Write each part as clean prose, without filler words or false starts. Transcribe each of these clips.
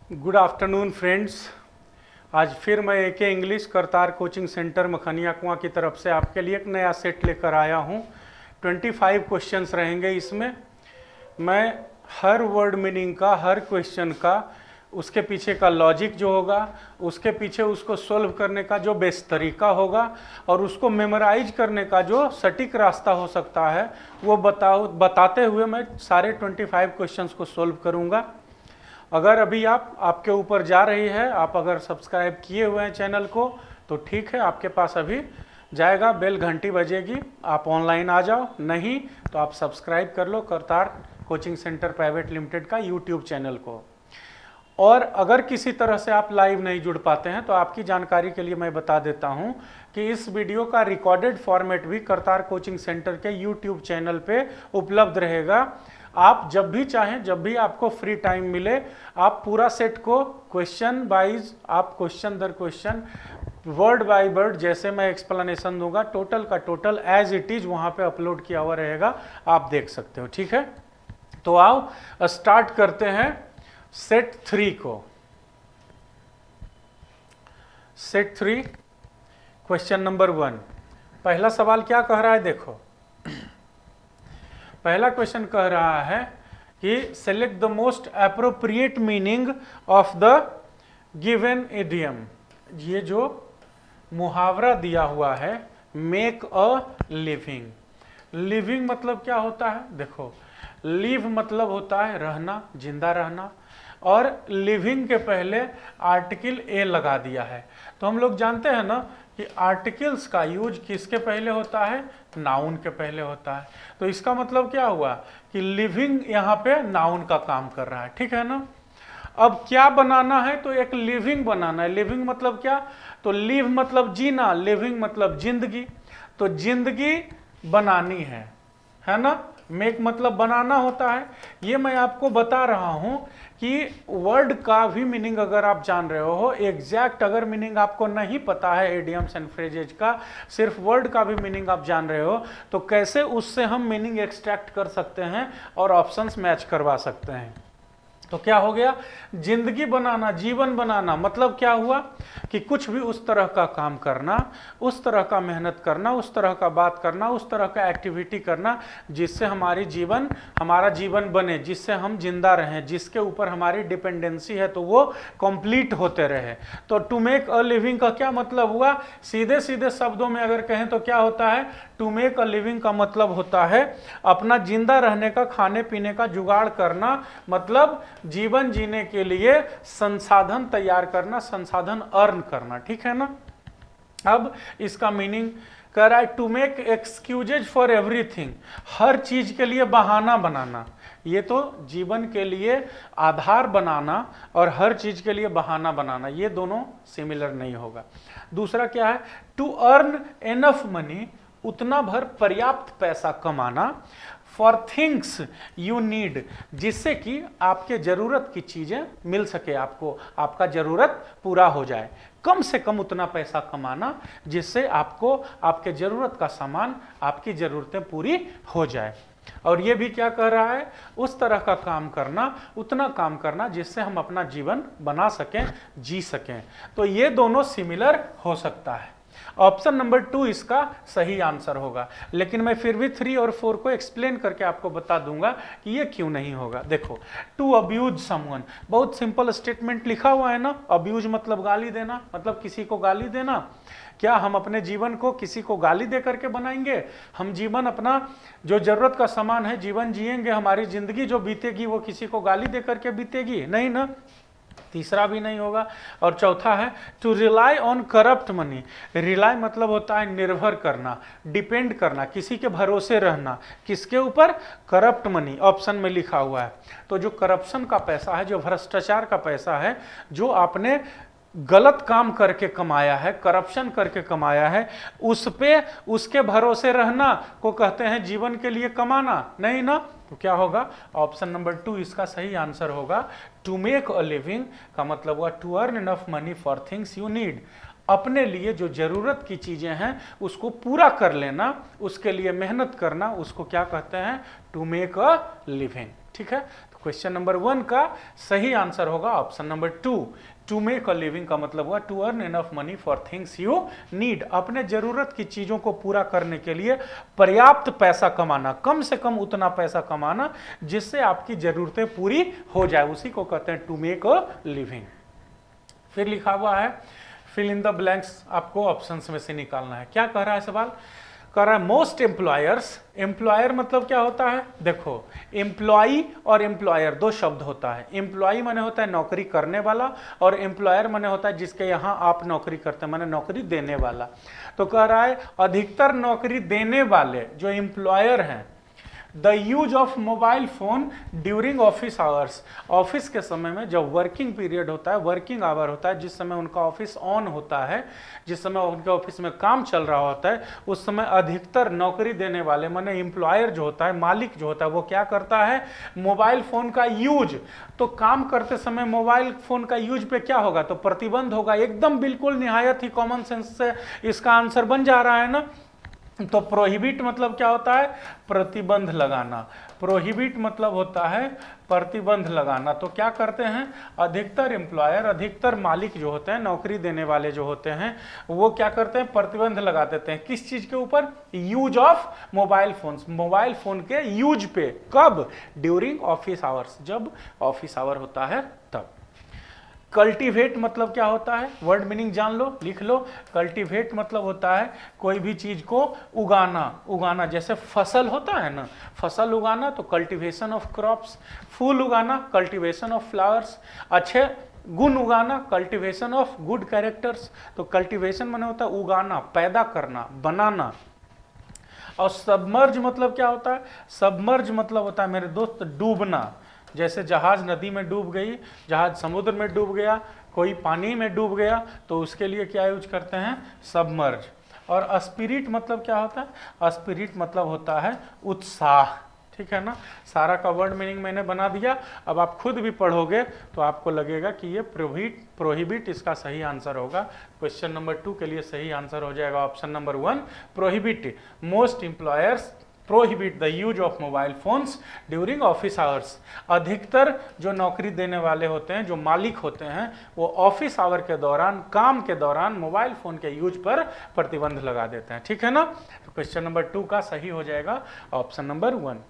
Good afternoon friends. आज फिर मैं एके इंग्लिश करतार कोचिंग सेंटर मखनिया कुआं की तरफ से आपके लिए एक नया सेट लेकर आया हूं। 25 क्वेश्चंस रहेंगे इसमें। मैं हर वर्ड मीनिंग का, हर क्वेश्चन का, उसके पीछे का लॉजिक जो होगा, उसके पीछे उसको सोल्व करने का जो बेस्ट तरीका होगा और उसको मेमोराइज करने का जो सटीक रास्ता हो सकता है वो बताते हुए मैं सारे 25 क्वेश्चंस को सोल्व करूँगा। अगर अभी आपके ऊपर जा रही है, आप अगर सब्सक्राइब किए हुए हैं चैनल को तो ठीक है, आपके पास अभी जाएगा, बेल घंटी बजेगी, आप ऑनलाइन आ जाओ। नहीं तो आप सब्सक्राइब कर लो Kartar coaching centre private limited का यूट्यूब चैनल को। और अगर किसी तरह से आप लाइव नहीं जुड़ पाते हैं तो आपकी जानकारी के लिए मैं बता देता हूं कि इस वीडियो का रिकॉर्डेड फॉर्मेट भी करतार कोचिंग सेंटर के यूट्यूब चैनल पे उपलब्ध रहेगा। आप जब भी चाहें, जब भी आपको फ्री टाइम मिले, आप पूरा सेट को क्वेश्चन वाइज, आप क्वेश्चन दर क्वेश्चन, वर्ड बाय वर्ड, जैसे मैं एक्सप्लेनेशन दूंगा, टोटल का टोटल एज इट इज वहां पे अपलोड किया हुआ रहेगा, आप देख सकते हो। ठीक है, तो आओ स्टार्ट करते हैं सेट 3 को। Set 3 question number 1। पहला सवाल क्या कह रहा है, देखो। पहला क्वेश्चन कह रहा है कि select the most appropriate meaning of the given idiom. ये जो मुहावरा दिया हुआ है, मेक अ लिविंग। लिविंग मतलब क्या होता है, देखो, लिव मतलब होता है रहना, जिंदा रहना, और लिविंग के पहले आर्टिकल ए लगा दिया है। तो हम लोग जानते हैं ना कि आर्टिकल्स का यूज किसके पहले होता है, नाउन के पहले होता है। तो इसका मतलब क्या हुआ कि लिविंग यहाँ पे नाउन का काम कर रहा है। ठीक है ना। अब क्या बनाना है, तो एक लिविंग बनाना है। लिविंग मतलब क्या, तो लिव मतलब जीना, लिविंग मतलब जिंदगी। तो जिंदगी बनानी है ना। मेक मतलब बनाना होता है। ये मैं आपको बता रहा हूं कि वर्ड का भी मीनिंग अगर आप जान रहे हो, एग्जैक्ट अगर मीनिंग आपको नहीं पता है इडियम्स एंड फ्रेजेज का, सिर्फ वर्ड का भी मीनिंग आप जान रहे हो, तो कैसे उससे हम मीनिंग एक्सट्रैक्ट कर सकते हैं और ऑप्शंस मैच करवा सकते हैं। तो क्या हो गया, जिंदगी बनाना, जीवन बनाना, मतलब क्या हुआ कि कुछ भी उस तरह का काम करना, उस तरह का मेहनत करना, उस तरह का बात करना, उस तरह का एक्टिविटी करना जिससे हमारा जीवन बने, जिससे हम जिंदा रहें, जिसके ऊपर हमारी डिपेंडेंसी है तो वो कंप्लीट होते रहे। तो टू मेक अ लिविंग का क्या मतलब हुआ, सीधे सीधे शब्दों में अगर कहें तो क्या होता है, टू मेक अ लिविंग का मतलब होता है अपना जिंदा रहने का, खाने पीने का जुगाड़ करना, मतलब जीवन जीने के लिए संसाधन तैयार करना, संसाधन अर्न करना। ठीक है ना। अब इसका मीनिंग कह रहा है to make excuses for everything, हर चीज के लिए बहाना बनाना। ये तो जीवन के लिए आधार बनाना और हर चीज के लिए बहाना बनाना, ये दोनों सिमिलर नहीं होगा। दूसरा क्या है, टू अर्न एनफ मनी, उतना भर पर्याप्त पैसा कमाना, फॉर थिंग्स यू नीड, जिससे कि आपके जरूरत की चीजें मिल सके, आपको आपका जरूरत पूरा हो जाए। कम से कम उतना पैसा कमाना जिससे आपको आपके जरूरत का सामान, आपकी जरूरतें पूरी हो जाए। और ये भी क्या कह रहा है, उस तरह का काम करना, उतना काम करना जिससे हम अपना जीवन बना सकें, जी सकें। तो ये दोनों सिमिलर हो सकता है। ऑप्शन नंबर 2 इसका सही आंसर होगा, लेकिन मैं फिर भी 3 और 4 को एक्सप्लेन करके आपको बता दूंगा कि ये क्यों नहीं होगा। देखो, टू अब्यूज समवन, बहुत सिंपल स्टेटमेंट लिखा हुआ है ना। अब्यूज मतलब गाली देना, मतलब किसी को गाली देना। क्या हम अपने जीवन को किसी को गाली दे करके बनाएंगे? हम जीवन अपना जो जरूरत का सामान है, जीवन जिएंगे, हमारी जिंदगी जो बीतेगी वो किसी को गाली दे करके बीतेगी? नहीं ना। तीसरा भी नहीं होगा। और चौथा है to rely on corrupt money. Rely मतलब होता है निर्भर करना, डिपेंड करना, किसी के भरोसे रहना। किसके ऊपर? करप्ट मनी, ऑप्शन में लिखा हुआ है। तो जो करप्शन का पैसा है, जो भ्रष्टाचार का पैसा है, जो आपने गलत काम करके कमाया है, करप्शन करके कमाया है, उस पे उसके भरोसे रहना को कहते हैं जीवन के लिए कमाना? नहीं ना। तो क्या होगा, ऑप्शन नंबर 2 इसका सही आंसर होगा। टू मेक अ लिविंग का मतलब हुआ to earn enough money for things you need, अपने लिए जो जरूरत की चीजें हैं उसको पूरा कर लेना, उसके लिए मेहनत करना, उसको क्या कहते हैं, टू मेक अ लिविंग। ठीक है, तो क्वेश्चन नंबर 1 का सही आंसर होगा option number 2। To make a living का मतलब हुआ to earn enough money for things you need, अपने जरूरत की चीजों को पूरा करने के लिए पर्याप्त पैसा कमाना, कम से कम उतना पैसा कमाना जिससे आपकी जरूरतें पूरी हो जाए, उसी को कहते हैं टू मेक अ लिविंग। फिर लिखा हुआ है फिल इन द ब्लैंक्स, आपको ऑप्शंस में से निकालना है। क्या कह रहा है सवाल, कह रहा है मोस्ट एम्प्लॉयर्स, एम्प्लॉयर मतलब क्या होता है, देखो एम्प्लॉई और एम्प्लॉयर दो शब्द होता है। एम्प्लॉई माने होता है नौकरी करने वाला और एम्प्लॉयर माने होता है जिसके यहाँ आप नौकरी करते हैं, माने नौकरी देने वाला। तो कह रहा है अधिकतर नौकरी देने वाले जो एम्प्लॉयर हैं, the use of mobile phone during office hours, office के समय में जब वर्किंग पीरियड होता है, वर्किंग आवर होता है, जिस समय उनका ऑफिस ऑन होता है, जिस समय उनके ऑफिस में काम चल रहा होता है, उस समय अधिकतर नौकरी देने वाले माने एम्प्लॉयर जो होता है, मालिक जो होता है, वो क्या करता है, मोबाइल फोन का यूज। तो काम करते समय मोबाइल फोन का यूज पे क्या होगा, तो प्रतिबंध होगा। एकदम बिल्कुल निहायत ही कॉमन सेंस से इसका आंसर बन जा रहा है ना। तो प्रोहिबिट मतलब क्या होता है, प्रतिबंध लगाना। प्रोहिबिट मतलब होता है प्रतिबंध लगाना। तो क्या करते हैं, अधिकतर एम्प्लॉयर, अधिकतर मालिक जो होते हैं, नौकरी देने वाले जो होते हैं, वो क्या करते हैं, प्रतिबंध लगा देते हैं। किस चीज के ऊपर, use of mobile phones, mobile phone के यूज पे। कब, ड्यूरिंग ऑफिस आवर्स, जब ऑफिस आवर होता है तब। कल्टीवेट मतलब क्या होता है, वर्ड मीनिंग जान लो, लिख लो। कल्टीवेट मतलब होता है कोई भी चीज को उगाना, उगाना जैसे फसल होता है ना, फसल उगाना, तो कल्टीवेशन ऑफ क्रॉप्स। फूल उगाना, कल्टीवेशन ऑफ फ्लावर्स। अच्छे गुण उगाना, कल्टीवेशन ऑफ गुड कैरेक्टर्स। तो कल्टीवेशन माने होता है उगाना, पैदा करना, बनाना। और सबमर्ज मतलब क्या होता है, सबमर्ज मतलब होता है मेरे दोस्त डूबना। जैसे जहाज नदी में डूब गई, जहाज समुद्र में डूब गया, कोई पानी में डूब गया, तो उसके लिए क्या यूज करते हैं, सबमर्ज। और स्पिरिट मतलब क्या होता है, स्पिरिट मतलब होता है उत्साह। ठीक है ना, सारा का वर्ड मीनिंग मैंने बना दिया। अब आप खुद भी पढ़ोगे तो आपको लगेगा कि ये प्रोहिबिट इसका सही आंसर होगा। क्वेश्चन नंबर 2 के लिए सही आंसर हो जाएगा option number 1, prohibit. Most employers prohibit the use of mobile phones during office hours. अधिकतर जो नौकरी देने वाले होते हैं, जो मालिक होते हैं, वो ऑफिस आवर के दौरान, काम के दौरान मोबाइल फोन के यूज पर प्रतिबंध लगा देते हैं। ठीक है ना, तो क्वेश्चन नंबर 2 का सही हो जाएगा ऑप्शन नंबर 1।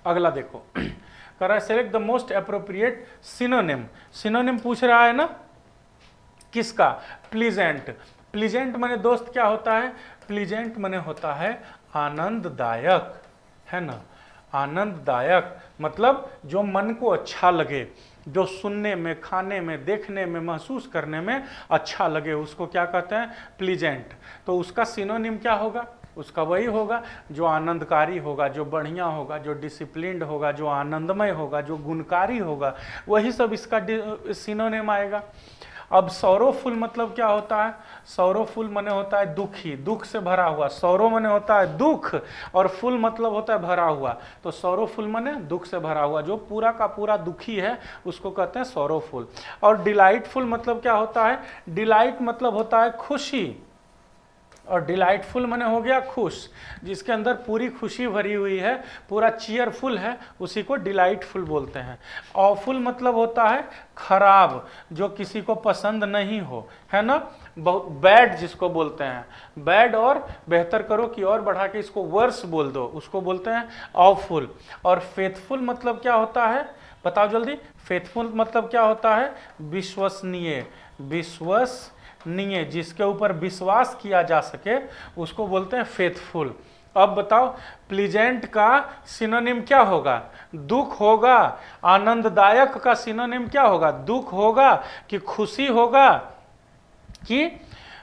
अगला देखो, कह रहा है select the most appropriate synonym. Synonym पूछ रहा है ना, किसका, प्लीजेंट। प्लीजेंट माने दोस्त क्या होता है, प्लीजेंट माने होता है आनंददायक, है ना। आनंददायक मतलब जो मन को अच्छा लगे, जो सुनने में, खाने में, देखने में, महसूस करने में अच्छा लगे, उसको क्या कहते हैं, प्लीजेंट। तो उसका सिनोनिम क्या होगा, उसका वही होगा जो आनंदकारी होगा, जो बढ़िया होगा, जो डिसिप्लिन्ड होगा, जो आनंदमय होगा, जो गुणकारी होगा, वही सब इसका सिनोनिम आएगा। अब सौरोफुल मतलब क्या होता है, सौरोफुल माने होता है दुखी, दुख से भरा हुआ। सौरो माने होता है दुख और फुल मतलब होता है भरा हुआ। तो सौरोफुल माने दुख से भरा हुआ, जो पूरा का पूरा दुखी है उसको कहते हैं सौरोफुल। और डिलाइटफुल मतलब क्या होता है, डिलाइट मतलब होता है खुशी, और डिलाइटफुल माने हो गया खुश, जिसके अंदर पूरी खुशी भरी हुई है, पूरा चीयरफुल है, उसी को डिलाइटफुल बोलते हैं। ऑफुल मतलब होता है खराब, जो किसी को पसंद नहीं हो, है ना। बहुत बैड जिसको बोलते हैं, बैड और बेहतर करो कि और बढ़ा के इसको वर्स बोल दो, उसको बोलते हैं ऑफुल। और फेथफुल मतलब क्या होता है, बताओ जल्दी। फेथफुल मतलब क्या होता है, विश्वसनीय, विश्वसनीय, जिसके ऊपर विश्वास किया जा सके उसको बोलते हैं फेथफुल। अब बताओ प्लीजेंट का सिनोनिम क्या होगा, दुख होगा। आनंददायक का सिनोनिम क्या होगा, दुख होगा कि खुशी होगा कि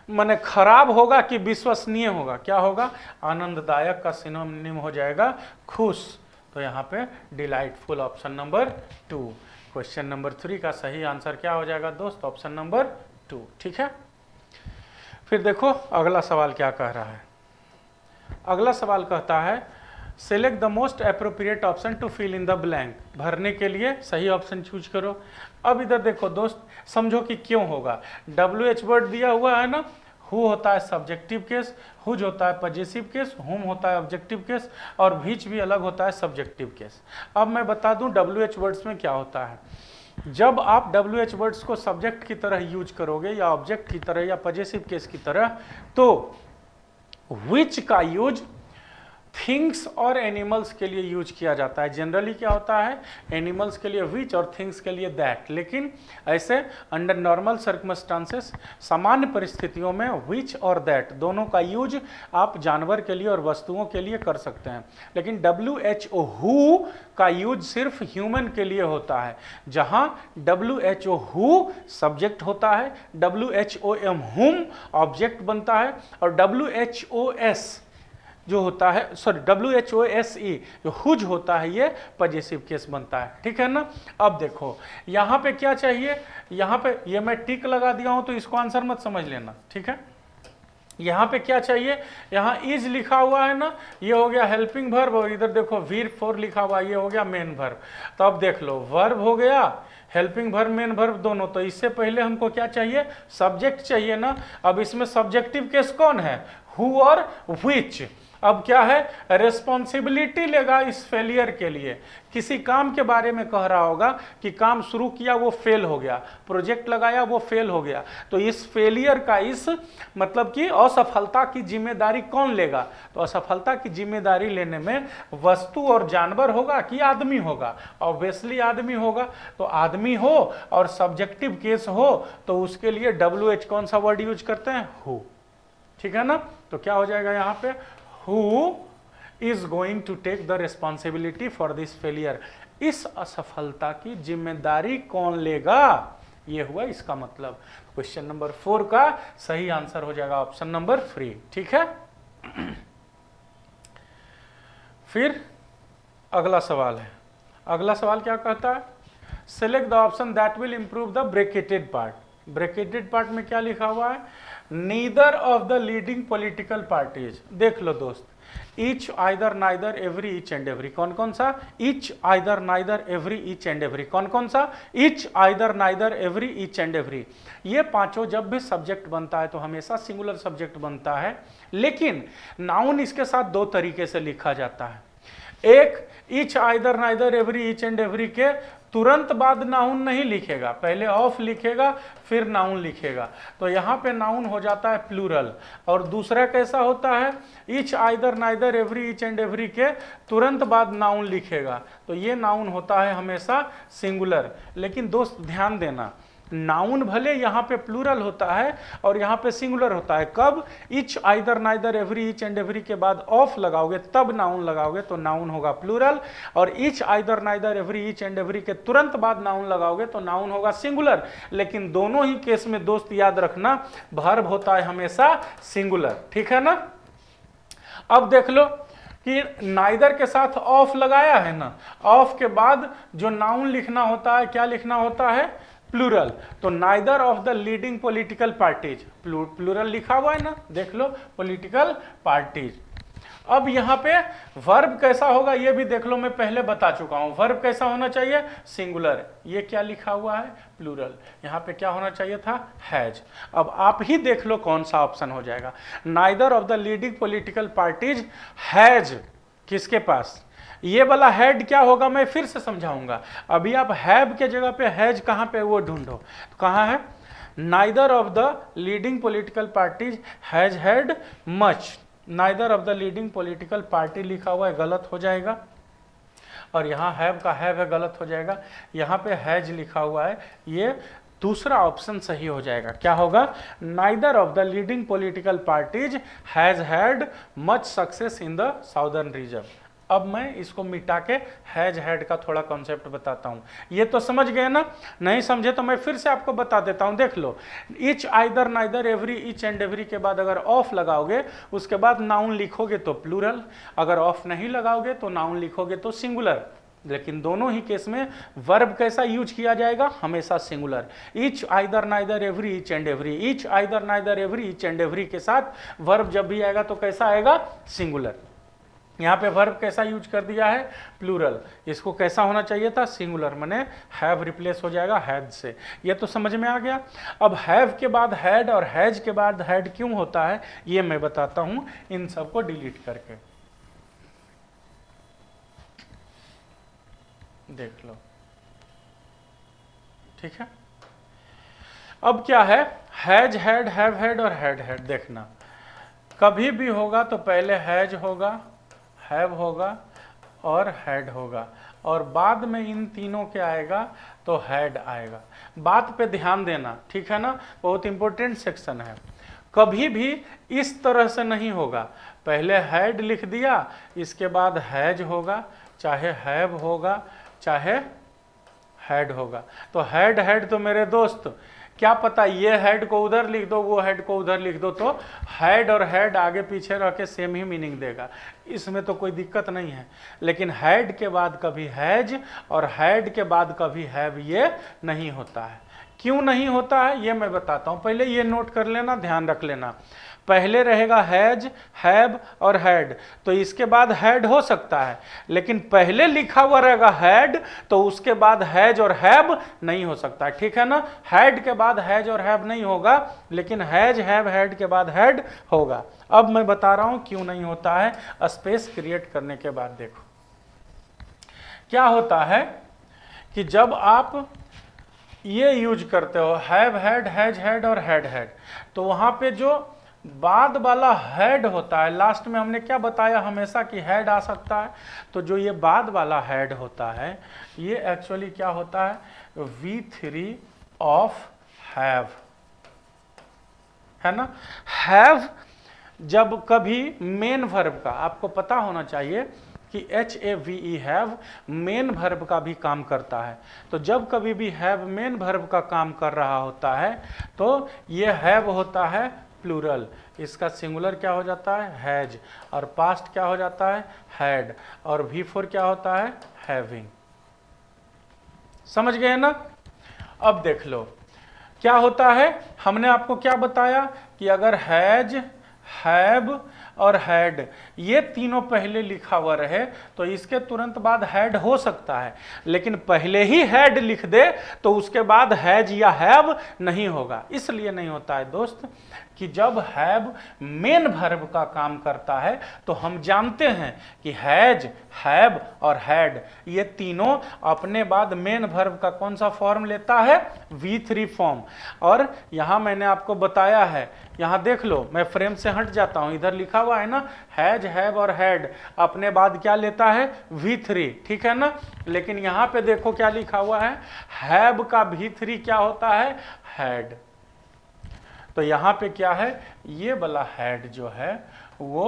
माने खराब होगा कि विश्वसनीय होगा, क्या होगा, आनंददायक का सिनोनिम हो जाएगा खुश। तो यहाँ पे delightful option number 2। Question number 3 का सही आंसर क्या हो जाएगा दोस्त, ऑप्शन नंबर 2। ठीक है, फिर देखो अगला सवाल क्या कह रहा है। अगला सवाल कहता है select the most appropriate option to fill in the blank. भरने के लिए सही ऑप्शन चूज करो। अब इधर देखो दोस्त, समझो कि क्यों होगा। WH वर्ड दिया हुआ है ना, हु होता है सब्जेक्टिव केस, हुज होता है पजेसिव केस, हुम होता है ऑब्जेक्टिव केस, और व्हिच भी अलग होता है सब्जेक्टिव केस। अब मैं बता दूं WH वर्ड्स में क्या होता है। जब आप WH वर्ड्स को सब्जेक्ट की तरह यूज करोगे या ऑब्जेक्ट की तरह या पजेसिव केस की तरह, तो व्हिच का यूज थिंग्स और एनिमल्स के लिए यूज किया जाता है। जनरली क्या होता है, एनिमल्स के लिए व्हिच और थिंग्स के लिए दैट, लेकिन ऐसे अंडर नॉर्मल सर्कमस्टांसेस, सामान्य परिस्थितियों में व्हिच और दैट दोनों का यूज आप जानवर के लिए और वस्तुओं के लिए कर सकते हैं। लेकिन WHO हु का यूज सिर्फ ह्यूमन के लिए होता है, जहां WHO हु सब्जेक्ट होता है, WHOM हुम ऑब्जेक्ट बनता है, और WHOS जो होता है, सॉरी WHOSE जो हुज होता है, ये पजेसिव केस बनता है। ठीक है ना। अब देखो यहाँ पे क्या चाहिए, यहाँ पे ये मैं टिक लगा दिया हूं तो इसको आंसर मत समझ लेना, ठीक है। यहाँ पे क्या चाहिए, यहाँ इज लिखा हुआ है ना, ये हो गया हेल्पिंग वर्ब, और इधर देखो VERB लिखा हुआ, ये हो गया मेन वर्ब। तो अब देख लो वर्ब हो गया, हेल्पिंग वर्ब, मेन वर्ब दोनों। तो इससे पहले हमको क्या चाहिए, सब्जेक्ट चाहिए ना। अब इसमें सब्जेक्टिव केस कौन है, हु और व्हिच। अब क्या है, रेस्पॉन्सिबिलिटी लेगा इस फेलियर के लिए। किसी काम के बारे में कह रहा होगा कि काम शुरू किया वो फेल हो गया, प्रोजेक्ट लगाया वो फेल हो गया, तो इस फेलियर का, इस मतलब कि असफलता की जिम्मेदारी कौन लेगा। तो असफलता की जिम्मेदारी लेने में वस्तु और जानवर होगा कि आदमी होगा, ऑब्वियसली आदमी होगा। तो आदमी हो और सब्जेक्टिव केस हो तो उसके लिए WH कौन सा वर्ड यूज करते हैं, हु। ठीक है ना। तो क्या हो जाएगा यहाँ पे, Who is going to take the responsibility for this failure? इस असफलता की जिम्मेदारी कौन लेगा, ये हुआ इसका मतलब। क्वेश्चन नंबर 4 का सही आंसर हो जाएगा ऑप्शन नंबर 3। ठीक है। फिर अगला सवाल है, अगला सवाल क्या कहता है, select the option that will improve the bracketed part. Bracketed part में क्या लिखा हुआ है, neither of the leading political parties. देख लो दोस्त, each, either, neither, every, each and every. कौन कौन सा, each, either, neither, every, each and every. कौन कौन सा, each, either, neither, every, each and every. ये पांचों जब भी सब्जेक्ट बनता है तो हमेशा सिंगुलर सब्जेक्ट बनता है, लेकिन नाउन इसके साथ दो तरीके से लिखा जाता है। एक, each, either, neither, every, each and every के तुरंत बाद नाउन नहीं लिखेगा, पहले ऑफ लिखेगा फिर नाउन लिखेगा, तो यहाँ पे नाउन हो जाता है प्लूरल। और दूसरा कैसा होता है, each, either, neither, every, each and every के तुरंत बाद नाउन लिखेगा, तो ये नाउन होता है हमेशा सिंगुलर। लेकिन दोस्त ध्यान देना, नाउन भले यहाँ पे प्लूरल होता है और यहाँ पे सिंगुलर होता है। कब, each, either, neither, every, each and every के बाद ऑफ लगाओगे तब नाउन लगाओगे तो नाउन होगा प्लूरल, और each, either, neither, every, each and every के तुरंत बाद नाउन लगाओगे तो नाउन होगा सिंगुलर। लेकिन दोनों ही केस में दोस्त याद रखना, वर्ब होता है हमेशा सिंगुलर। ठीक है ना। अब देख लो कि नाइदर के साथ ऑफ लगाया है ना, ऑफ के बाद जो नाउन लिखना होता है, क्या लिखना होता है, प्लूरल। तो neither of the leading political parties, plural लिखा हुआ है ना, देख लो, पॉलिटिकल पार्टीज। अब यहाँ पे वर्ब कैसा होगा ये भी देख लो, मैं पहले बता चुका हूं। वर्ब कैसा होना चाहिए, सिंगुलर। ये क्या लिखा हुआ है, प्लूरल। यहाँ पे क्या होना चाहिए था, हैज। अब आप ही देख लो कौन सा ऑप्शन हो जाएगा। Neither of the leading political parties has, किसके पास, ये वाला हैड क्या होगा मैं फिर से समझाऊंगा। अभी आप हैव के जगह पे हैज कहां पे वो ढूंढो, तो कहां है, neither of the leading political parties has had much. Neither of the leading political party लिखा हुआ है, गलत हो जाएगा, और यहाँ हैव का हैव है, गलत हो जाएगा। यहाँ पे हैज लिखा हुआ है, ये दूसरा ऑप्शन सही हो जाएगा। क्या होगा, neither of the leading political parties has had much success in the southern region. अब मैं इसको मिटा के हैज हैड का थोड़ा कॉन्सेप्ट बताता हूँ। ये तो समझ गए ना, नहीं समझे तो मैं फिर से आपको बता देता हूँ। देख लो, each, either, neither, every, each and every के बाद अगर ऑफ लगाओगे उसके बाद नाउन लिखोगे तो प्लूरल, अगर ऑफ नहीं लगाओगे तो नाउन लिखोगे तो सिंगुलर। लेकिन दोनों ही केस में वर्ब कैसा यूज किया जाएगा, हमेशा singular. Each, either, neither, every, each and every. Each, either, neither, every, each and every के साथ वर्ब जब भी आएगा तो कैसा आएगा, सिंगुलर। यहाँ पे वर्ब कैसा यूज कर दिया है, प्लूरल। इसको कैसा होना चाहिए था, सिंगुलर, माने हैव रिप्लेस हो जाएगा हैड से। ये तो समझ में आ गया। अब हैव के बाद हैड और हैज के बाद हैड क्यों होता है ये मैं बताता हूं, इन सबको डिलीट करके देख लो, ठीक है। अब क्या है, हैज हैड, हैव हैड और हैड हैड। देखना कभी भी होगा तो पहले हैज होगा, हैव होगा और हैड होगा, और बाद में इन तीनों के आएगा तो हैड आएगा। बात पे ध्यान देना, ठीक है ना, बहुत इंपॉर्टेंट सेक्शन है। कभी भी इस तरह से नहीं होगा, पहले हैड लिख दिया इसके बाद हैज होगा, चाहे हैव होगा चाहे हैड होगा। तो हैड हैड तो मेरे दोस्त क्या पता ये हैड को उधर लिख दो वो हैड को उधर लिख दो, तो हैड और हैड आगे पीछे रह के सेम ही मीनिंग देगा, इसमें तो कोई दिक्कत नहीं है। लेकिन हैड के बाद कभी हैज और हैड के बाद कभी हैव ये नहीं होता है। क्यों नहीं होता है ये मैं बताता हूं, पहले ये नोट कर लेना, ध्यान रख लेना। पहले रहेगा हैज, हैव और हैड, तो इसके बाद हैड हो सकता है, लेकिन पहले लिखा हुआ रहेगा हैड तो उसके बाद हैज और हैव नहीं हो सकता, ठीक है ना। हैड के बाद हैज और हैव नहीं होगा, लेकिन हैज हैव हैड के बाद हैड होगा। अब मैं बता रहा हूं क्यों नहीं होता है, स्पेस क्रिएट करने के बाद देखो क्या होता है कि जब आप ये यूज करते हो हैव हैड, हैज हैड और हैड हैड, तो वहां पे जो बाद वाला हैड होता है, लास्ट में हमने क्या बताया हमेशा कि हैड आ सकता है, तो जो ये बाद वाला हैड होता है ये एक्चुअली क्या होता है, V3 ऑफ हैव, है ना। हैव जब कभी मेन वर्ब का, आपको पता होना चाहिए कि HAVE हैव मेन वर्ब का भी काम करता है, तो जब कभी भी हैव मेन वर्ब का काम कर रहा होता है तो ये हैव होता है प्लूरल, इसका सिंगुलर क्या हो जाता है, हैज, और पास्ट क्या हो जाता है, हैड, और V4 क्या होता है, हैविंग। समझ गए ना। अब देख लो क्या होता है, हमने आपको क्या बताया कि अगर हैज, हैव और हैड ये तीनों पहले लिखा हुआ रहे तो इसके तुरंत बाद हैड हो सकता है, लेकिन पहले ही हैड लिख दे तो उसके बाद हैज या हैव नहीं होगा। इसलिए नहीं होता है दोस्त कि जब हैव मेन वर्ब का काम करता है तो हम जानते हैं कि हैज, हैव और हैड ये तीनों अपने बाद मेन वर्ब का कौन सा फॉर्म लेता है, V3 फॉर्म। और यहां मैंने आपको बताया है, यहां देख लो, मैं फ्रेम से हट जाता हूं, इधर लिखा हुआ है ना हैज, हैव और हैड अपने बाद क्या लेता है, V3, ठीक है ना। लेकिन यहां पे देखो क्या लिखा हुआ है, हैव का V3 क्या होता है, हैड। तो यहां पे क्या है, ये वाला हैड जो है वो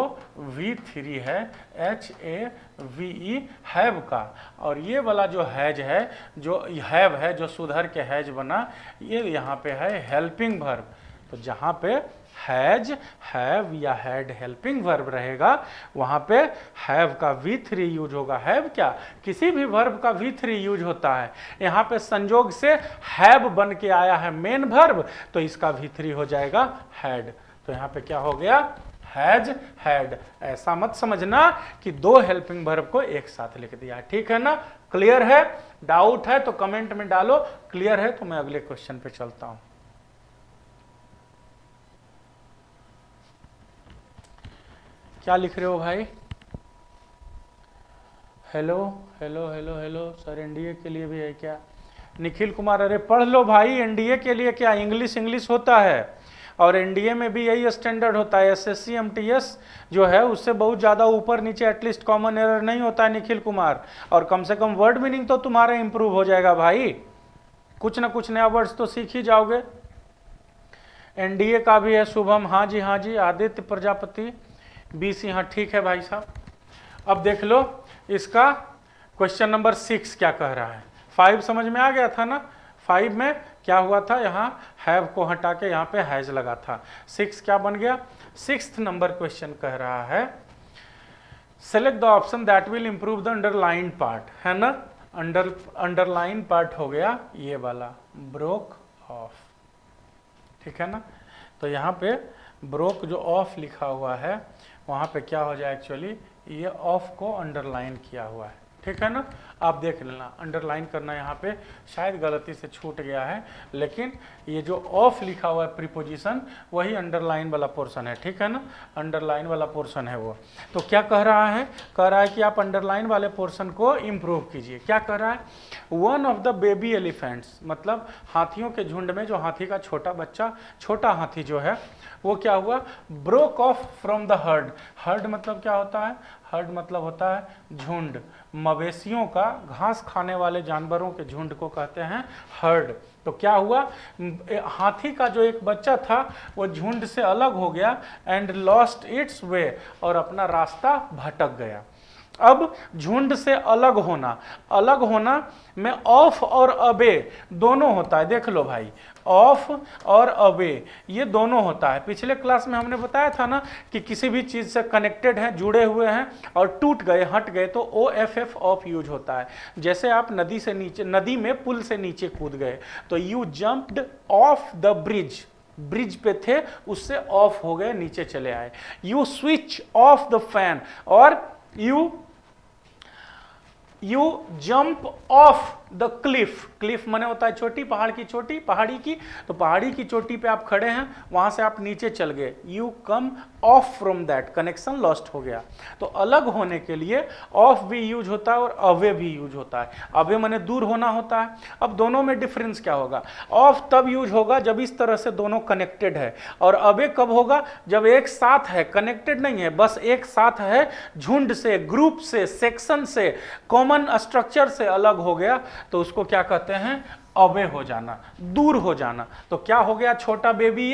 V3 है, HAVE हैव का, और ये वाला जो हैज है, जो हैव है, जो सुधर के हैज बना, ये यहाँ पे है हेल्पिंग वर्ब। तो जहाँ पे हैज, हैव या हैड हेल्पिंग वर्ब रहेगा वहाँ पे हैव का V3 यूज होगा। हैव क्या, किसी भी वर्ब का V3 यूज होता है। यहाँ पे संजोग से हैव बन के आया है मेन वर्ब, तो इसका V3 हो जाएगा हैड। तो यहाँ पे क्या हो गया, हैज, हैड। ऐसा मत समझना कि दो हेल्पिंग वर्ब को एक साथ लिख दिया, ठीक है ना। क्लियर है, डाउट है तो कमेंट में डालो, क्लियर है तो मैं अगले क्वेश्चन पे चलता हूं। क्या लिख रहे हो भाई, hello hello hello hello sir, NDA के लिए भी है क्या, निखिल कुमार, अरे पढ़ लो भाई, एनडीए के लिए क्या इंग्लिश होता है, और एनडीए में भी यही स्टैंडर्ड होता है। एसएससी एमटीएस जो है उससे बहुत ज़्यादा ऊपर नीचे एटलीस्ट कॉमन एरर नहीं होता है निखिल कुमार, और कम से कम वर्ड मीनिंग तो तुम्हारा इंप्रूव हो जाएगा भाई, कुछ ना कुछ नया वर्ड्स तो सीख ही जाओगे। एनडीए का भी है शुभम, हाँ जी, आदित्य प्रजापति, BC, हाँ ठीक है भाई साहब। अब देख लो इसका क्वेश्चन नंबर 6 क्या कह रहा है। 5 समझ में आ गया था ना, 5 में क्या हुआ था, यहाँ हैव को हटा के यहाँ पे हैज लगा था। 6 क्या बन गया, 6th नंबर क्वेश्चन कह रहा है select the option that will improve the underline part, है ना। अंडरलाइन पार्ट हो गया ये वाला, ब्रोक ऑफ, ठीक है ना। तो यहाँ पे ब्रोक जो ऑफ लिखा हुआ है वहाँ पे क्या हो जाए, एक्चुअली ये ऑफ को अंडरलाइन किया हुआ है, ठीक है ना। आप देख लेना, अंडरलाइन करना यहाँ पे शायद गलती से छूट गया है, लेकिन ये जो ऑफ लिखा हुआ है प्रीपोजिशन वही अंडरलाइन वाला पोर्शन है, ठीक है ना, अंडरलाइन वाला पोर्शन है वो। तो क्या कह रहा है, कह रहा है कि आप अंडरलाइन वाले पोर्शन को इम्प्रूव कीजिए। क्या कह रहा है, one of the baby elephants, मतलब हाथियों के झुंड में जो हाथी का छोटा बच्चा, छोटा हाथी जो है वो क्या हुआ, broke of from the heard. Heard मतलब क्या होता है, हर्ड मतलब होता है झुंड, मवेशियों का, घास खाने वाले जानवरों के झुंड को कहते हैं हर्ड। तो क्या हुआ, हाथी का जो एक बच्चा था वो झुंड से अलग हो गया एंड लॉस्ट इट्स वे, और अपना रास्ता भटक गया। अब झुंड से अलग होना, अलग होना में ऑफ और अवे दोनों होता है, देख लो भाई, ऑफ और अवे ये दोनों होता है। पिछले क्लास में हमने बताया था ना कि किसी भी चीज से कनेक्टेड हैं, जुड़े हुए हैं और टूट गए, हट गए तो OFF ऑफ यूज होता है। जैसे आप नदी से नीचे, नदी में पुल से नीचे कूद गए तो you jumped off the bridge, bridge पे थे उससे ऑफ हो गए, नीचे चले आए। You switch off the fan, और you jump off the cliff, cliff माने होता है चोटी, पहाड़ की चोटी, पहाड़ी की, तो पहाड़ी की चोटी पे आप खड़े हैं, वहां से आप नीचे चल गए, you come of from that, connection lost हो गया। तो अलग होने के लिए ऑफ भी यूज होता है और अवे भी यूज होता है। अवे माने दूर होना होता है। अब दोनों में डिफरेंस क्या होगा, ऑफ तब यूज होगा जब इस तरह से दोनों कनेक्टेड है, और अवे कब होगा, जब एक साथ है, कनेक्टेड नहीं है, बस एक साथ है, झुंड से, ग्रुप से, सेक्शन से, कॉमन स्ट्रक्चर से अलग हो गया, तो उसको क्या कहते हैं, अवे हो जाना, दूर हो जाना। तो क्या हो गया छोटा बेबी,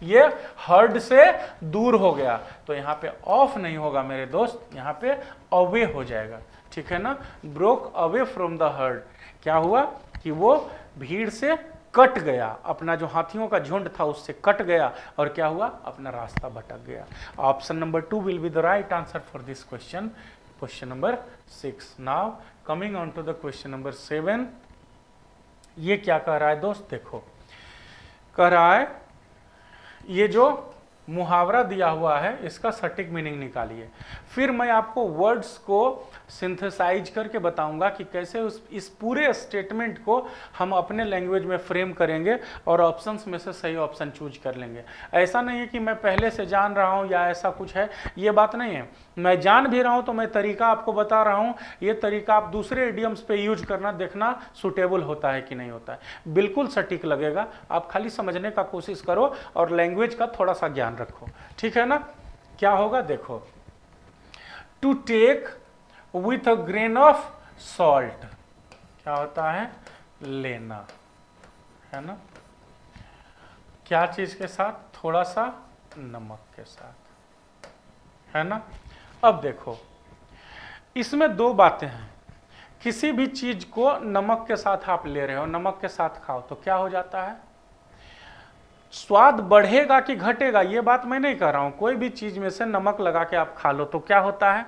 ये हर्ड से दूर हो गया। तो यहाँ पे ऑफ नहीं होगा मेरे दोस्त, यहाँ पे अवे हो जाएगा, ठीक है ना। Broke away from the heard, क्या हुआ कि वो भीड़ से कट गया, अपना जो हाथियों का झुंड था उससे कट गया, और क्या हुआ, अपना रास्ता भटक गया। Option number 2 will be the right answer for this question, question number 6। Now coming on to the question number 7। ये क्या कह रहा है दोस्त, देखो कह रहा है ये जो मुहावरा दिया हुआ है इसका सटीक मीनिंग निकालिए। फिर मैं आपको वर्ड्स को सिंथेसाइज करके बताऊंगा कि कैसे इस पूरे स्टेटमेंट को हम अपने लैंग्वेज में फ्रेम करेंगे और ऑप्शंस में से सही ऑप्शन चूज कर लेंगे। ऐसा नहीं है कि मैं पहले से जान रहा हूं या ऐसा कुछ है, ये बात नहीं है। मैं जान भी रहा हूं तो मैं तरीका आपको बता रहा हूं, ये तरीका आप दूसरे इडियम्स पे यूज करना, देखना सुटेबल होता है कि नहीं होता है। बिल्कुल सटीक लगेगा, आप खाली समझने का कोशिश करो और लैंग्वेज का थोड़ा सा ज्ञान रखो, ठीक है ना। क्या होगा देखो, to take with a grain of salt, क्या होता है, लेना, है ना, क्या चीज के साथ, थोड़ा सा नमक के साथ, है ना। अब देखो इसमें दो बातें हैं, किसी भी चीज को नमक के साथ आप ले रहे हो, नमक के साथ खाओ तो क्या हो जाता है, स्वाद बढ़ेगा कि घटेगा, ये बात मैं नहीं कह रहा हूं। कोई भी चीज में से नमक लगा के आप खा लो तो क्या होता है,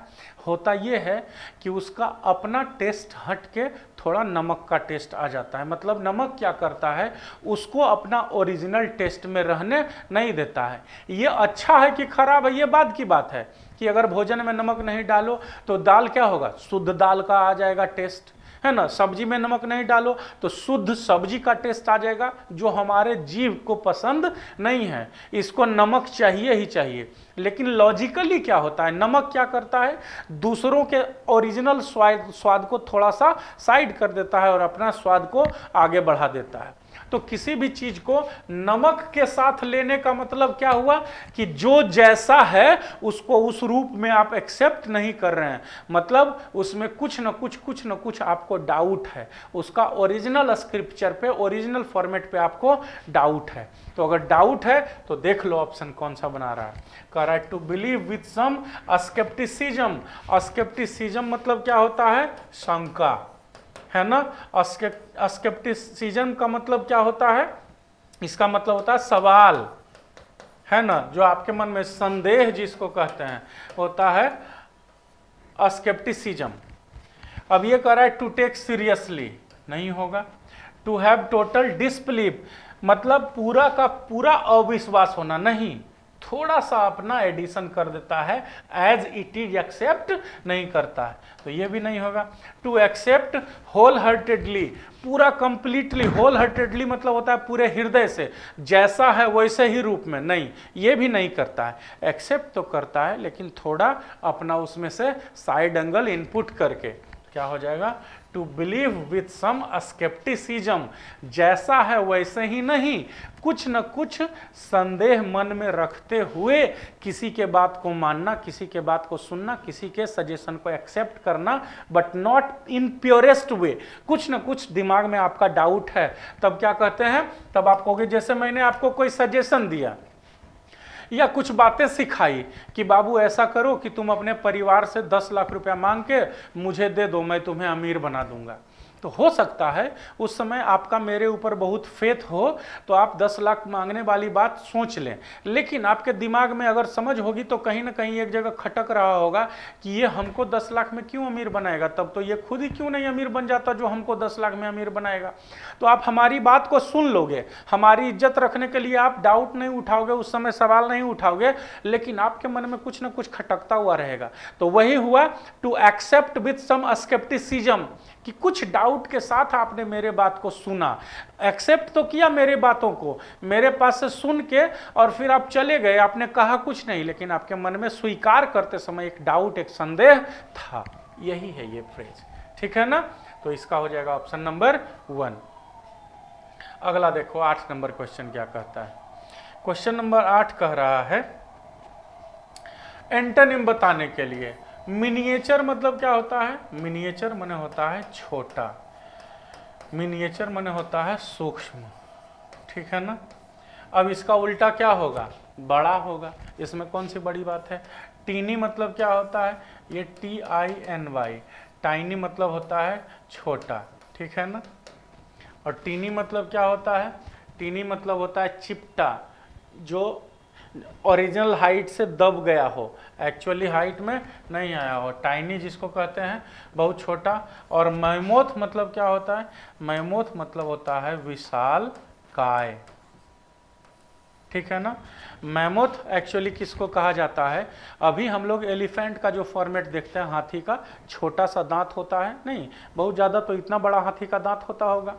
होता ये है कि उसका अपना टेस्ट हट के थोड़ा नमक का टेस्ट आ जाता है। मतलब नमक क्या करता है, उसको अपना ओरिजिनल टेस्ट में रहने नहीं देता है। ये अच्छा है कि खराब है, ये बात की बात है कि अगर भोजन में नमक नहीं डालो तो दाल क्या होगा, शुद्ध दाल का आ जाएगा टेस्ट, है ना। सब्जी में नमक नहीं डालो तो शुद्ध सब्जी का टेस्ट आ जाएगा, जो हमारे जीभ को पसंद नहीं है। इसको नमक चाहिए ही चाहिए। लेकिन लॉजिकली क्या होता है, नमक क्या करता है, दूसरों के ओरिजिनल स्वाद को थोड़ा सा साइड कर देता है और अपना स्वाद को आगे बढ़ा देता है। तो किसी भी चीज को नमक के साथ लेने का मतलब क्या हुआ कि जो जैसा है उसको उस रूप में आप एक्सेप्ट नहीं कर रहे हैं, मतलब उसमें कुछ न कुछ आपको डाउट है, उसका ओरिजिनल स्क्रिप्चर पे, ओरिजिनल फॉर्मेट पे आपको डाउट है। तो अगर डाउट है तो देख लो ऑप्शन कौन सा बना रहा है, कह रहा है to believe with some scepticism. Scepticism मतलब क्या होता है, शंका, है ना। स्केप्टिसिज्म का मतलब क्या होता है, इसका मतलब होता है सवाल, है ना, जो आपके मन में संदेह जिसको कहते हैं होता है स्केप्टिसिज्म। अब ये कह रहा है टू टेक सीरियसली, नहीं होगा। टू हैव टोटल डिसबिलीव मतलब पूरा का पूरा अविश्वास होना, नहीं, थोड़ा सा अपना एडिशन कर देता है, एज इट इज एक्सेप्ट नहीं करता है, तो ये भी नहीं होगा। टू एक्सेप्ट होल हार्टेडली, पूरा कंप्लीटली, होल हार्टेडली मतलब होता है पूरे हृदय से, जैसा है वैसे ही रूप में, नहीं, ये भी नहीं करता है। एक्सेप्ट तो करता है लेकिन थोड़ा अपना उसमें से साइड एंगल इनपुट करके, क्या हो जाएगा, to believe with some scepticism, जैसा है वैसे ही नहीं, कुछ न कुछ संदेह मन में रखते हुए किसी के बात को मानना, किसी के बात को सुनना, किसी के सजेशन को एक्सेप्ट करना, बट नॉट इन प्योरेस्ट वे। कुछ न कुछ दिमाग में आपका डाउट है, तब क्या कहते हैं, तब आप कहोगे जैसे मैंने आपको कोई सजेशन दिया या कुछ बातें सिखाई कि बाबू ऐसा करो कि तुम अपने परिवार से 10 लाख रुपया मांग के मुझे दे दो, मैं तुम्हें अमीर बना दूंगा। तो हो सकता है उस समय आपका मेरे ऊपर बहुत फेथ हो तो आप 10 लाख मांगने वाली बात सोच लें, लेकिन आपके दिमाग में अगर समझ होगी तो कहीं ना कहीं एक जगह खटक रहा होगा कि ये हमको 10 लाख में क्यों अमीर बनाएगा, तब तो ये खुद ही क्यों नहीं अमीर बन जाता जो हमको 10 लाख में अमीर बनाएगा। तो आप हमारी बात को सुन लोगे, हमारी इज्जत रखने के लिए आप डाउट नहीं उठाओगे, उस समय सवाल नहीं उठाओगे, लेकिन आपके मन में कुछ ना कुछ खटकता हुआ रहेगा। तो वही हुआ to accept with some scepticism, कि कुछ डाउट के साथ आपने मेरे बात को सुना, एक्सेप्ट तो किया मेरे बातों को, मेरे पास से सुन के और फिर आप चले गए, आपने कहा कुछ नहीं, लेकिन आपके मन में स्वीकार करते समय एक डाउट, एक संदेह था। यही है ये फ्रेज, ठीक है ना। तो इसका हो जाएगा ऑप्शन नंबर 1। अगला देखो 8 नंबर क्वेश्चन क्या कहता है। क्वेश्चन नंबर 8 कह रहा है एंटोनिम बताने के लिए मिनिएचर मतलब क्या होता है, मिनिएचर माने होता है छोटा, मिनिएचर माने होता है सूक्ष्म, ठीक है ना। अब इसका उल्टा क्या होगा, बड़ा होगा। इसमें कौन सी बड़ी बात है। टीनी मतलब क्या होता है, ये TINY, टाइनी मतलब होता है छोटा, ठीक है ना। और टीनी मतलब क्या होता है, टीनी मतलब होता है चिपटा, जो ओरिजिनल हाइट से दब गया हो, एक्चुअली हाइट में नहीं आया हो। टाइनी जिसको कहते हैं बहुत छोटा। और मैमोथ मतलब क्या होता है, मैमोथ मतलब होता है विशाल काय, ठीक है ना। मैमोथ एक्चुअली किसको कहा जाता है, अभी हम लोग एलिफेंट का जो फॉर्मेट देखते हैं, हाथी का छोटा सा दांत होता है, नहीं बहुत ज़्यादा तो इतना बड़ा हाथी का दांत होता होगा,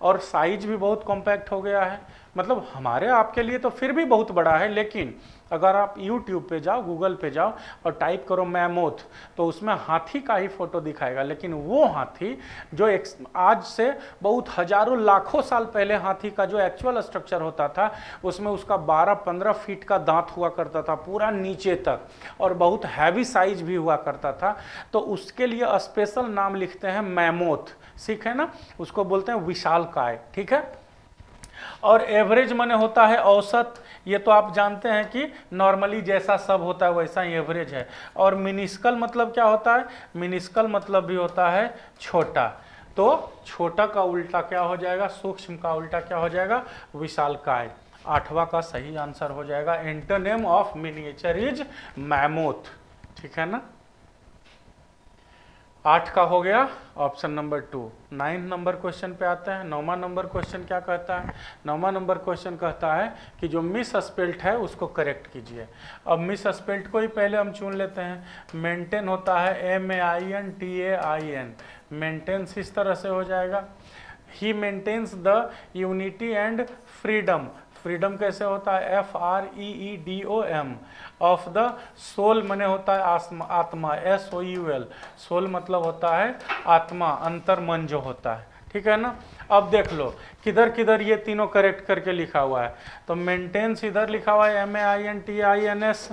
और साइज भी बहुत कॉम्पैक्ट हो गया है, मतलब हमारे आपके लिए तो फिर भी बहुत बड़ा है। लेकिन अगर आप YouTube पे जाओ, गूगल पे जाओ और टाइप करो मैमोथ, तो उसमें हाथी का ही फोटो दिखाएगा, लेकिन वो हाथी जो आज से बहुत हजारों लाखों साल पहले हाथी का जो एक्चुअल स्ट्रक्चर होता था, उसमें उसका 12-15 फीट का दांत हुआ करता था पूरा नीचे तक, और बहुत हैवी साइज भी हुआ करता था। तो उसके लिए स्पेशल नाम लिखते हैं मैमोथ, ठीक है ना, उसको बोलते हैं विशालकाय, ठीक है। और एवरेज माने होता है औसत, ये तो आप जानते हैं कि नॉर्मली जैसा सब होता है वैसा ही एवरेज है। और मिनिस्कल मतलब क्या होता है, मिनिस्कल मतलब भी होता है छोटा। तो छोटा का उल्टा क्या हो जाएगा, सूक्ष्म का उल्टा क्या हो जाएगा, विशालकाय। 8वां का सही आंसर हो जाएगा antonym of miniature is mammoth, ठीक है ना। 8 का हो गया ऑप्शन नंबर 2। 9 नंबर क्वेश्चन पे आते हैं। 9वां नंबर क्वेश्चन क्या कहता है, 9वां नंबर क्वेश्चन कहता है कि जो मिस स्पेल्ट है उसको करेक्ट कीजिए। अब मिस स्पेल्ट को ही पहले हम चुन लेते हैं। मेंटेन होता है MAINTAIN, मेंटेन्स इस तरह से हो जाएगा, he maintains the unity and freedom, freedom कैसे होता है FREEDOM ऑफ द सोल, माने होता है आत्मा SOUL, सोल मतलब होता है आत्मा, अंतर मन जो होता है, ठीक है ना। अब देख लो किधर किधर ये तीनों करेक्ट करके लिखा हुआ है। तो मेंटेन्स इधर लिखा हुआ है MAINTINS,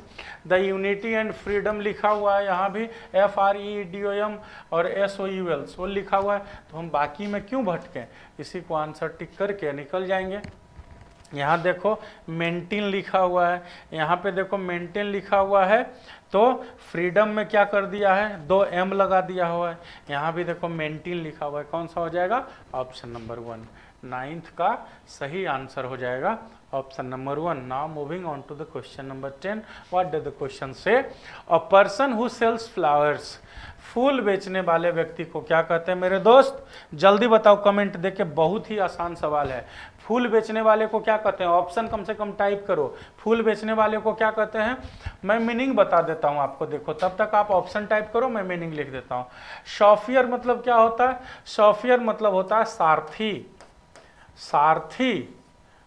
the unity and freedom लिखा हुआ है यहाँ भी FREEDOM, और SOUL सोल लिखा हुआ है। तो हम बाकी में क्यों भटकें, इसी को आंसर टिक करके निकल जाएंगे। यहाँ देखो मेंटेन लिखा हुआ है, यहाँ पे देखो मेंटेन लिखा हुआ है, तो फ्रीडम में क्या कर दिया है, 2 M लगा दिया हुआ है। यहाँ भी देखो मेंटेन लिखा हुआ है, कौन सा हो जाएगा, ऑप्शन नंबर 1। 9th का सही आंसर हो जाएगा Option number 1. Now moving on to the question number 10. What does the question say? A person who sells flowers. फूल बेचने वाले व्यक्ति को क्या कहते हैं मेरे दोस्त? जल्दी बताओ कमेंट देके, बहुत ही आसान सवाल है। फूल बेचने वाले को क्या कहते हैं? ऑप्शन कम से कम टाइप करो। फूल बेचने वाले को क्या कहते हैं? मैं मीनिंग बता देता हूं आपको, देखो तब तक आप ऑप्शन टाइप करो, मैं मीनिंग लिख देता हूं। शॉफियर मतलब क्या होता है? शॉफियर मतलब होता है सारथी। सारथी,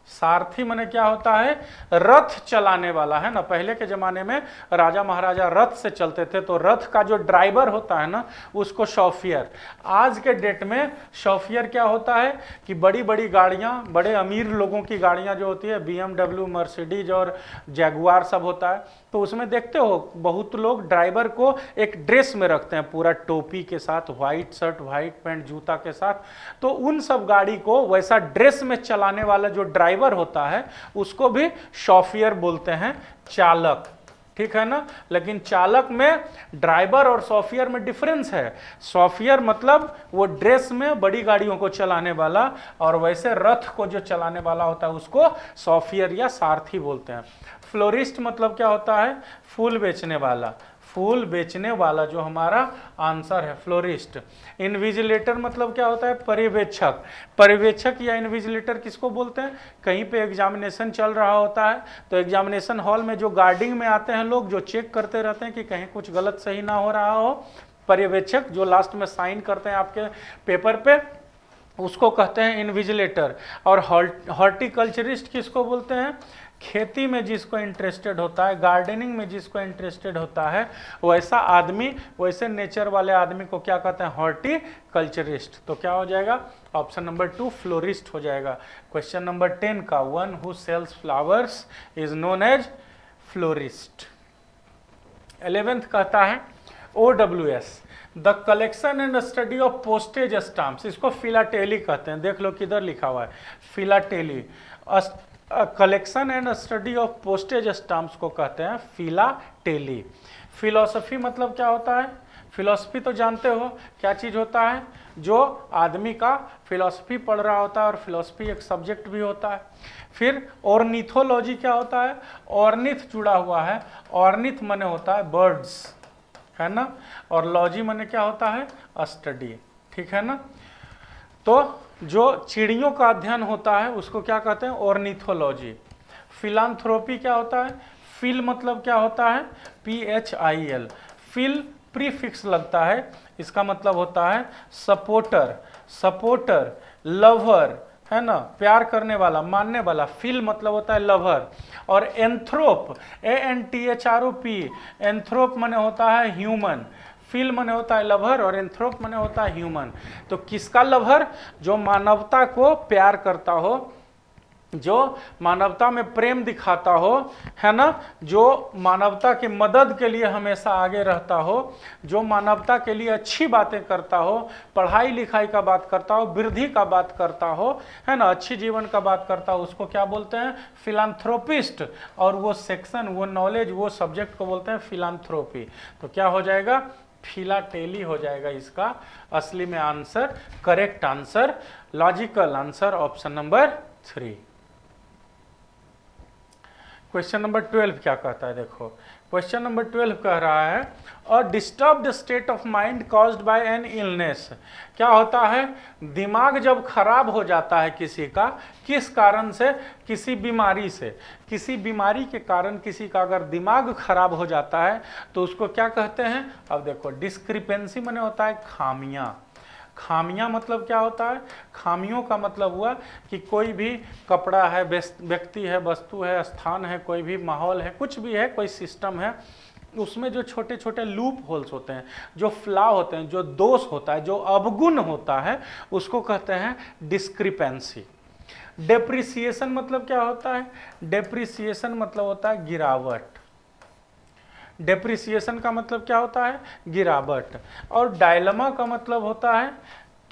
सारथी माने क्या होता है? रथ चलाने वाला, है ना। पहले के जमाने में राजा महाराजा रथ से चलते थे, तो रथ का जो ड्राइवर होता है ना, उसको शॉफियर। आज के डेट में शॉफियर क्या होता है कि बड़ी बड़ी गाड़ियां, बड़े अमीर लोगों की गाड़ियां जो होती है, BMW, मर्सिडीज और जैगुआर सब होता है, तो उसमें देखते हो बहुत लोग ड्राइवर को एक ड्रेस में रखते हैं, पूरा टोपी के साथ, व्हाइट शर्ट, व्हाइट पैंट, जूता के साथ। तो उन सब गाड़ी को वैसा ड्रेस में चलाने वाला जो ड्राइवर होता है उसको भी शॉफियर बोलते हैं, चालक, ठीक है ना। लेकिन चालक में ड्राइवर और शॉफियर में डिफरेंस है। शॉफियर मतलब वो ड्रेस में बड़ी गाड़ियों को चलाने वाला, और वैसे रथ को जो चलाने वाला होता है उसको शॉफियर या सारथी बोलते हैं। फ्लोरिस्ट मतलब क्या होता है? फूल बेचने वाला। फूल बेचने वाला जो हमारा आंसर है, फ्लोरिस्ट। इन्विजिलेटर मतलब क्या होता है? पर्यवेक्षक। पर्यवेक्षक या इन्विजिलेटर किसको बोलते हैं? कहीं पे एग्जामिनेशन चल रहा होता है, तो एग्जामिनेशन हॉल में जो गार्डिंग में आते हैं लोग, जो चेक करते रहते हैं कि कहीं कुछ गलत सही ना हो रहा हो, पर्यवेक्षक जो लास्ट में साइन करते हैं आपके पेपर पे, उसको कहते हैं इन्विजिलेटर। और हॉर्टिकल्चरिस्ट किसको बोलते हैं? खेती में जिसको इंटरेस्टेड होता है, गार्डनिंग में जिसको इंटरेस्टेड होता है, वैसा आदमी, वैसे नेचर वाले आदमी को क्या कहते हैं? हॉर्टिकल्चरिस्ट। तो क्या हो जाएगा? ऑप्शन नंबर 2 फ्लोरिस्ट हो जाएगा। क्वेश्चन नंबर 10 का, one who sells flowers is known as florist. 11th कहता है OWS, the collection and study of postage stamps. इसको फिलाटेली कहते हैं, देख लो किधर लिखा हुआ है, philately. Collection and study of postage stamps को कहते हैं फिलाटेली। फिलॉसफी मतलब क्या होता है? फिलॉसफी तो जानते हो क्या चीज होता है? जो आदमी का फिलॉसफी पढ़ रहा होता है, और फिलॉसफी एक सब्जेक्ट भी होता है। फिर ऑर्निथोलॉजी क्या होता है? ऑर्निथ जुड़ा हुआ है, ऑर्निथ माने होता है बर्ड्स, है ना, और लॉजी माने क्या होता है? स्टडी, ठीक है ना। तो जो चिड़ियों का अध्ययन होता है उसको क्या कहते हैं? ऑर्निथोलॉजी। फिलांथ्रोपी क्या होता है? फिल मतलब क्या होता है? PHIL। फिल प्रीफिक्स लगता है, इसका मतलब होता है सपोर्टर, सपोर्टर, लवर, है ना, प्यार करने वाला, मानने वाला। फिल मतलब होता है लवर। और एंथ्रोप, ANTHROP, एंथ्रोप माने होता है ह्यूमन। फिल माने होता है लवर और एंथ्रोप माने होता है ह्यूमन। तो किसका लवर? जो मानवता को प्यार करता हो, जो मानवता में प्रेम दिखाता हो, है ना, जो मानवता की मदद के लिए हमेशा आगे रहता हो, जो मानवता के लिए अच्छी बातें करता हो, पढ़ाई लिखाई का बात करता हो, वृद्धि का बात करता हो, है ना, अच्छी जीवन का बात करता हो, उसको क्या बोलते हैं? फिलांथ्रोपिस्ट। और वो सेक्शन, वो नॉलेज, वो सब्जेक्ट को बोलते हैं फिलांथ्रोपी। तो क्या हो जाएगा? फिलाटेली हो जाएगा इसका असली में answer, correct answer, logical answer option number 3। Question number 12 क्या कहता है? देखो क्वेश्चन नंबर 12 कह रहा है a disturbed state of mind caused by an illness. क्या होता है? दिमाग जब खराब हो जाता है किसी का, किस कारण से? किसी बीमारी से। किसी बीमारी के कारण किसी का अगर दिमाग खराब हो जाता है तो उसको क्या कहते हैं? अब देखो, डिस्क्रिपेंसी माने होता है खामियां। खामियां मतलब क्या होता है? खामियों का मतलब हुआ कि कोई भी कपड़ा है, व्यक्ति है, वस्तु है, स्थान है, कोई भी माहौल है, कुछ भी है, कोई सिस्टम है, उसमें जो छोटे छोटे लूप होल्स होते हैं, जो फ्लॉ होते हैं, जो दोष होता है, जो अवगुण होता है, उसको कहते हैं डिस्क्रिपेंसी। डेप्रिसिएशन मतलब क्या होता है? डेप्रिसिएशन मतलब होता है गिरावट। डेप्रिसिएशन का मतलब क्या होता है? गिरावट। और डायलमा का मतलब होता है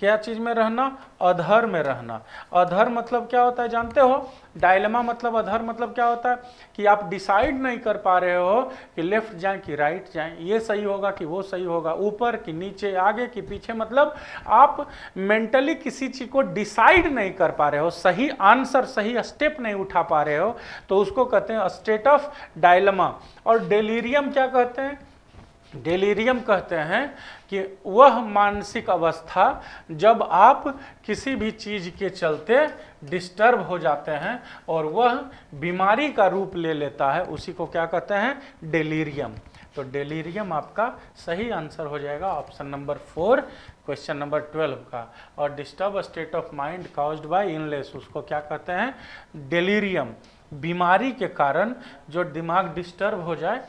क्या चीज में रहना? अधर में रहना। अधर मतलब क्या होता है जानते हो? डायलेमा मतलब अधर मतलब क्या होता है कि आप डिसाइड नहीं कर पा रहे हो कि लेफ्ट जाएं कि राइट जाएं, ये सही होगा कि वो सही होगा, ऊपर कि नीचे, आगे कि पीछे, मतलब आप मेंटली किसी चीज को डिसाइड नहीं कर पा रहे हो, सही आंसर, सही स्टेप नहीं उठा पा रहे हो, तो उसको कहते हैं स्टेट ऑफ डायलेमा। और डेलीरियम क्या कहते हैं? डेलीरियम कहते हैं कि वह मानसिक अवस्था जब आप किसी भी चीज के चलते डिस्टर्ब हो जाते हैं और वह बीमारी का रूप ले लेता है, उसी को क्या कहते हैं? डेलीरियम। तो डेलीरियम आपका सही आंसर हो जाएगा ऑप्शन नंबर 4 क्वेश्चन नंबर 12 का। और disturb state of mind caused bye illness, उसको क्या कहते हैं? डेलीरियम। बीमारी के कारण जो दिमाग डिस्टर्ब हो जाए,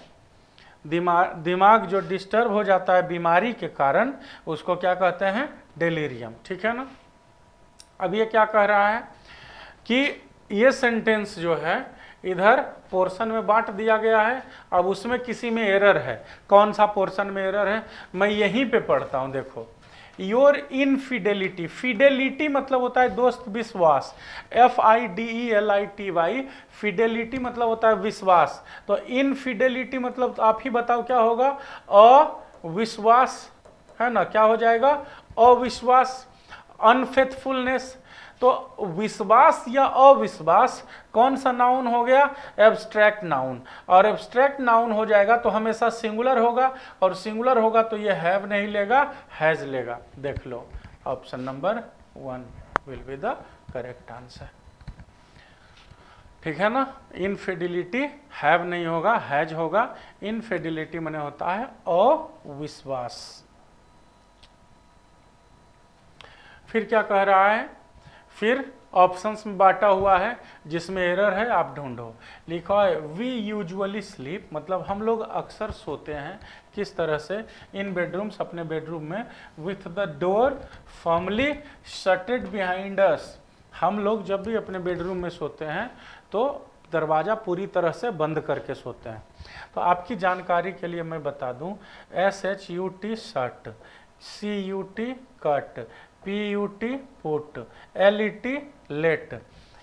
दिमाग जो डिस्टर्ब हो जाता है बीमारी के कारण, उसको क्या कहते हैं? डेलीरियम। ठीक है ना? अब ये क्या कह रहा है कि ये सेंटेंस जो है इधर पोर्शन में बांट दिया गया है, अब उसमें किसी में एरर है। कौन सा पोर्शन में एरर है? मैं यहीं पे पढ़ता हूं, देखो। योर इनफिडेलिटी, फिडेलिटी मतलब होता है दोस्त, विश्वास, FIDELITY, फिडेलिटी मतलब होता है विश्वास। तो इनफिडेलिटी मतलब आप ही बताओ क्या होगा? अविश्वास, है ना? क्या हो जाएगा? अविश्वास, अनफेथफुलनेस। तो विश्वास या अविश्वास कौन सा नाउन हो गया? Abstract noun. और एब्स्ट्रैक्ट नाउन हो जाएगा तो हमेशा सिंगुलर होगा, और सिंगुलर होगा तो ये हैव नहीं लेगा, हैज लेगा। देख लो, option number 1 will be the correct answer. ठीक है ना? इनफिडिलिटी हैव नहीं होगा, हैज होगा। इनफिडिलिटी माने होता है अविश्वास। फिर क्या कह रहा है? फिर ऑप्शंस में बांटा हुआ है, जिसमें एरर है आप ढूंढो। लिखा है वी यूजुअली स्लीप, मतलब हम लोग अक्सर सोते हैं। किस तरह से? इन बेडरूम्स, अपने बेडरूम में, with the door firmly shutted behind us. हम लोग जब भी अपने बेडरूम में सोते हैं तो दरवाज़ा पूरी तरह से बंद करके सोते हैं। तो आपकी जानकारी के लिए मैं बता दूं, SHUT shut, CUT cut, PUT put, LET let,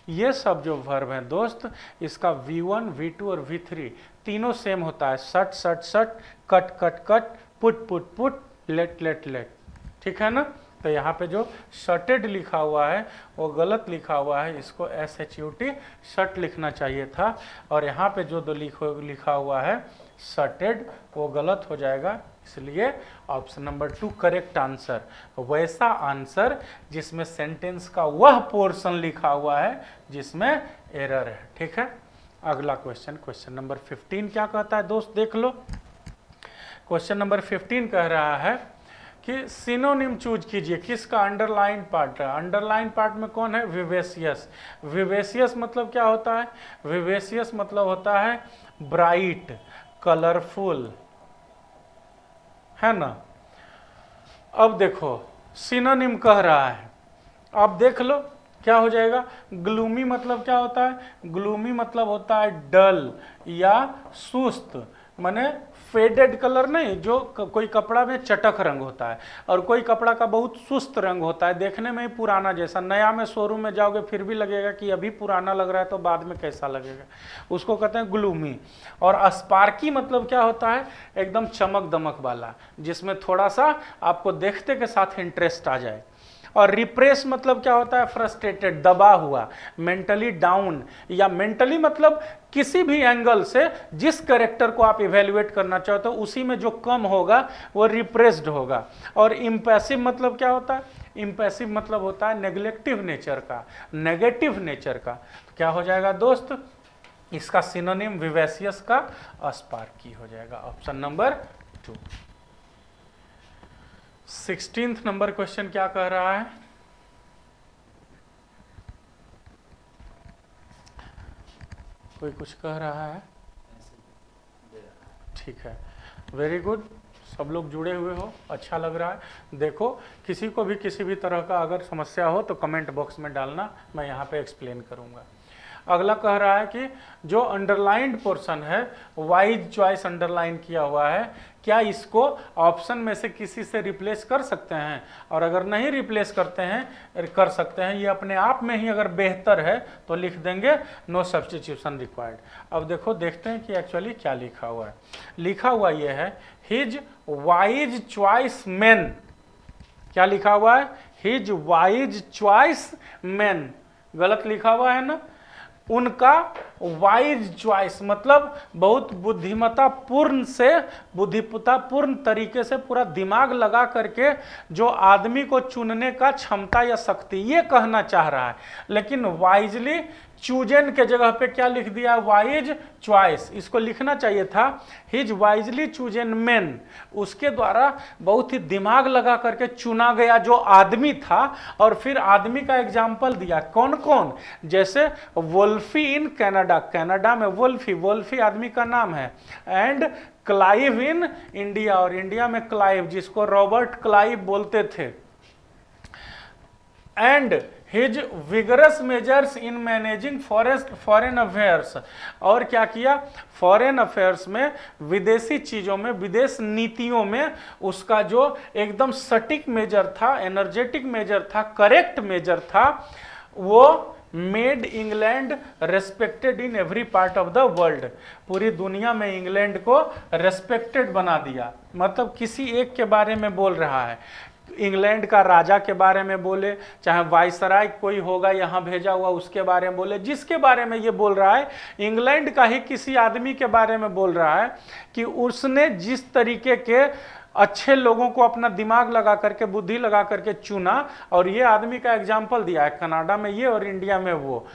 ये सब जो वर्ब हैं दोस्त, इसका V1, V2 और V3 तीनों सेम होता है। Shut shut shut, cut cut cut, put put put, let let let. ठीक है ना? तो यहाँ पे जो शटेड लिखा हुआ है वो गलत लिखा हुआ है, इसको SHUT शट लिखना चाहिए था। और यहाँ पे जो दो लिखा हुआ है शटेड, वो गलत हो जाएगा। इसलिए ऑप्शन नंबर 2 करेक्ट आंसर। वैसा आंसर जिसमें सेंटेंस का वह पोर्शन लिखा हुआ है जिसमें एरर है। ठीक है? अगला क्वेश्चन, क्वेश्चन नंबर 15 क्या कहता है दोस्त? देख लो। क्वेश्चन नंबर 15 कह रहा है कि सिनोनिम चूज कीजिए। किसका? अंडरलाइन पार्ट है। अंडरलाइन पार्ट में कौन है? विवेशियस। विवेशियस मतलब क्या होता है? विवेशियस मतलब होता है ब्राइट, कलरफुल, है ना? अब देखो सिनोनिम कह रहा है, आप देख लो क्या हो जाएगा। ग्लूमी मतलब क्या होता है? ग्लूमी मतलब होता है डल या सुस्त, माने फेडेड कलर नहीं, जो कोई कपड़ा में चटक रंग होता है, और कोई कपड़ा का बहुत सुस्त रंग होता है, देखने में ही पुराना जैसा। नया में शोरूम में जाओगे फिर भी लगेगा कि अभी पुराना लग रहा है, तो बाद में कैसा लगेगा, उसको कहते हैं ग्लूमी। और स्पार्की मतलब क्या होता है? एकदम चमक दमक वाला, जिसमें थोड़ा सा आपको देखते के साथ इंटरेस्ट आ जाए। और रिप्रेस मतलब क्या होता है? फ्रस्ट्रेटेड, दबा हुआ, मेंटली डाउन, या मेंटली मतलब किसी भी एंगल से जिस कैरेक्टर को आप इवेल्युएट करना चाहते हो उसी में जो कम होगा वो रिप्रेस्ड होगा। और इम्पैसिव मतलब क्या होता है? इम्पैसिव मतलब होता है नेग्लेक्टिव नेचर का, नेगेटिव नेचर का। तो क्या हो जाएगा दोस्त? इसका सिनोनिम विवेशियस का अस्पार्की हो जाएगा, option number 2। 16th number question क्या कह रहा है? कोई कुछ कह रहा है? ठीक है, वेरी गुड, सब लोग जुड़े हुए हो, अच्छा लग रहा है। देखो किसी को भी किसी भी तरह का अगर समस्या हो तो कमेंट बॉक्स में डालना, मैं यहाँ पे एक्सप्लेन करूँगा। अगला कह रहा है कि जो अंडरलाइंड पोर्शन है, वाइज चॉइस अंडरलाइन किया हुआ है, क्या इसको ऑप्शन में से किसी से रिप्लेस कर सकते हैं? और अगर नहीं रिप्लेस कर सकते हैं, ये अपने आप में ही अगर बेहतर है तो लिख देंगे नो सब्स्टिट्यूशन रिक्वायर्ड। अब देखो देखते हैं कि एक्चुअली क्या लिखा हुआ है। लिखा हुआ ये है हिज वाइज चॉइस मेन। क्या लिखा हुआ है? His wise choice main. गलत लिखा हुआ है ना। उनका वाइज चॉइस मतलब बहुत बुद्धिमत्तापूर्ण तरीके से पूरा दिमाग लगा करके जो आदमी को चुनने का क्षमता या शक्ति, ये कहना चाह रहा है। लेकिन वाइजली चूजन के जगह पे क्या लिख दिया? Wise choice. इसको लिखना चाहिए था हिज वाइजली चूजन मेन। उसके द्वारा बहुत ही दिमाग लगा करके चुना गया जो आदमी था। और फिर आदमी का एग्जाम्पल दिया, कौन कौन? जैसे वोल्फी इन कनाडा, कनाडा में वोल्फी आदमी का नाम है। एंड क्लाइव इन इंडिया, और इंडिया में क्लाइव, जिसको रॉबर्ट क्लाइव बोलते थे। And his vigorous measures in managing foreign affairs. और क्या किया? फॉरेन अफेयर्स में, विदेशी चीज़ों में, विदेश नीतियों में उसका जो एकदम सटीक मेजर था, एनर्जेटिक मेजर था, करेक्ट मेजर था, वो made England respected in every part of the world. पूरी दुनिया में इंग्लैंड को रेस्पेक्टेड बना दिया। मतलब किसी एक के बारे में बोल रहा है, इंग्लैंड का राजा के बारे में बोले, चाहे वाइसराय कोई होगा यहाँ भेजा हुआ उसके बारे में बोले, जिसके बारे में ये बोल रहा है इंग्लैंड का ही किसी आदमी के बारे में बोल रहा है कि उसने जिस तरीके के अच्छे लोगों को अपना दिमाग लगा करके, बुद्धि लगा करके चुना, और ये आदमी का एग्जाम्पल दिया है, कनाडा में ये और इंडिया में वो,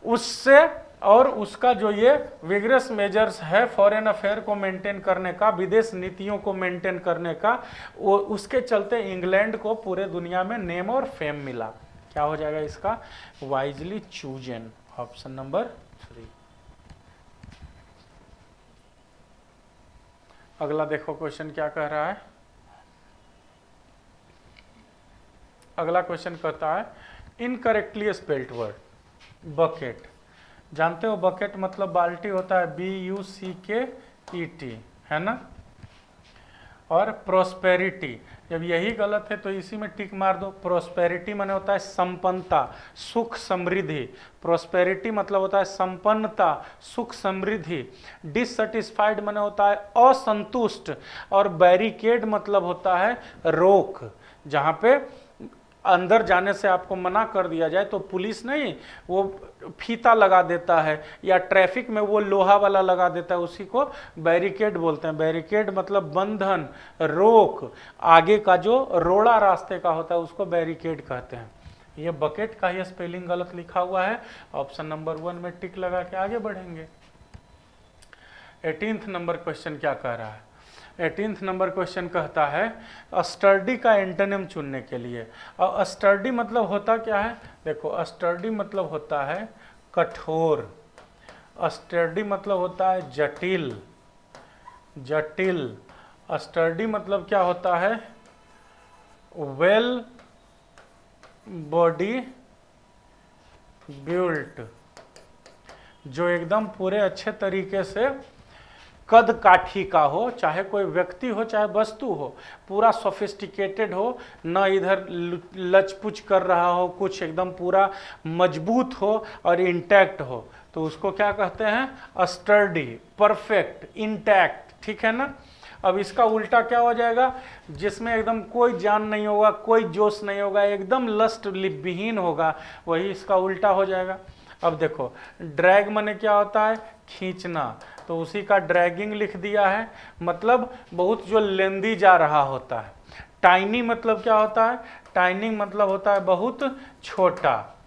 उससे। और उसका जो ये विगरस मेजर्स है फॉरेन अफेयर को मेंटेन करने का, विदेश नीतियों को मेंटेन करने का, वो उसके चलते इंग्लैंड को पूरे दुनिया में नेम और फेम मिला। क्या हो जाएगा इसका? Wisely chosen, option number 3। अगला देखो क्वेश्चन क्या कह रहा है। अगला क्वेश्चन कहता है इनकरेक्टली स्पेल्ड वर्ड बकेट। जानते हो बकेट मतलब बाल्टी होता है, BUCKET, है ना। और प्रोस्पेरिटी, जब यही गलत है तो इसी में टिक मार दो। प्रोस्पेरिटी माने होता है संपन्नता, सुख समृद्धि। प्रोस्पेरिटी मतलब होता है संपन्नता, सुख समृद्धि। डिससेटिस्फाइड माने होता है असंतुष्ट। और बैरिकेड मतलब होता है रोक, जहाँ पे अंदर जाने से आपको मना कर दिया जाए तो पुलिस नहीं, वो फीता लगा देता है, या ट्रैफिक में वो लोहा वाला लगा देता है, उसी को बैरिकेड बोलते हैं। बैरिकेड मतलब बंधन, रोक, आगे का जो रोड़ा रास्ते का होता है उसको बैरिकेड कहते हैं। ये बकेट का ही स्पेलिंग गलत लिखा हुआ है। ऑप्शन नंबर 1 में टिक लगा के आगे बढ़ेंगे। 18th नंबर क्वेश्चन क्या कह रहा है? 18th नंबर क्वेश्चन कहता है स्टर्डी का एंटोनिम चुनने के लिए। और स्टर्डी मतलब होता क्या है? देखो स्टर्डी मतलब होता है कठोर, स्टर्डी मतलब होता है जटिल, स्टर्डी मतलब क्या होता है? वेल बॉडी बिल्ट, जो एकदम पूरे अच्छे तरीके से कद काठी का हो, चाहे कोई व्यक्ति हो चाहे वस्तु हो, पूरा सोफिस्टिकेटेड हो, न इधर लचपुच कर रहा हो, कुछ एकदम पूरा मजबूत हो और इंटैक्ट हो, तो उसको क्या कहते हैं? स्टर्डी, परफेक्ट, इंटैक्ट, ठीक है ना। अब इसका उल्टा क्या हो जाएगा? जिसमें एकदम कोई जान नहीं होगा, कोई जोश नहीं होगा, एकदम लस्ट विहीन होगा, वही इसका उल्टा हो जाएगा। अब देखो ड्रैग माने क्या होता है? खींचना, तो उसी का ड्रैगिंग लिख दिया है, मतलब बहुत जो लेंदी जा रहा होता है। टाइनी मतलब क्या होता है? टाइनिंग मतलब होता है बहुत छोटा।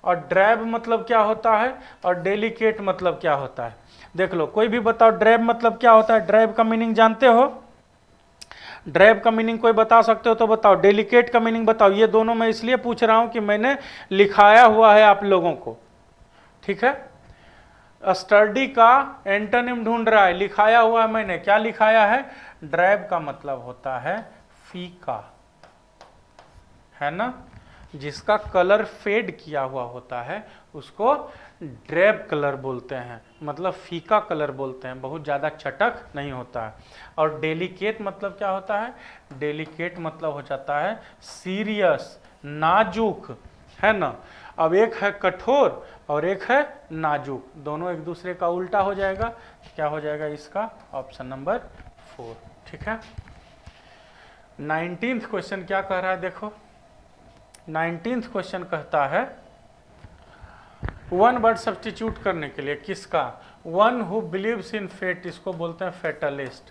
और ड्रैब मतलब क्या होता है? और डेलिकेट मतलब क्या होता है? देख लो, कोई भी बताओ ड्रैब मतलब क्या होता है? ड्रैब का मीनिंग जानते हो? ड्रैब का मीनिंग कोई बता सकते हो तो बताओ। डेलिकेट का मीनिंग बताओ। ये दोनों मैं इसलिए पूछ रहा हूं कि मैंने लिखाया हुआ है आप लोगों को, ठीक है। स्टर्डी का एंटोनिम ढूंढ रहा है, लिखाया हुआ है मैंने। क्या लिखाया है? ड्रैब का मतलब होता है फीका, है ना। जिसका कलर फेड किया हुआ होता है उसको ड्रेब कलर बोलते हैं, मतलब फीका कलर बोलते हैं, बहुत ज़्यादा चटक नहीं होता है। और डेलिकेट मतलब क्या होता है? डेलिकेट मतलब हो जाता है सीरियस, नाजुक, है ना। अब एक है कठोर और एक है नाजुक, दोनों एक दूसरे का उल्टा हो जाएगा। क्या हो जाएगा इसका? ऑप्शन नंबर 4, ठीक है। 19th क्वेश्चन क्या कह रहा है देखो। 19th क्वेश्चन कहता है वन वर्ड सब्स्टिट्यूट करने के लिए किसका? One who believes in fate, इसको बोलते हैं फेटलिस्ट,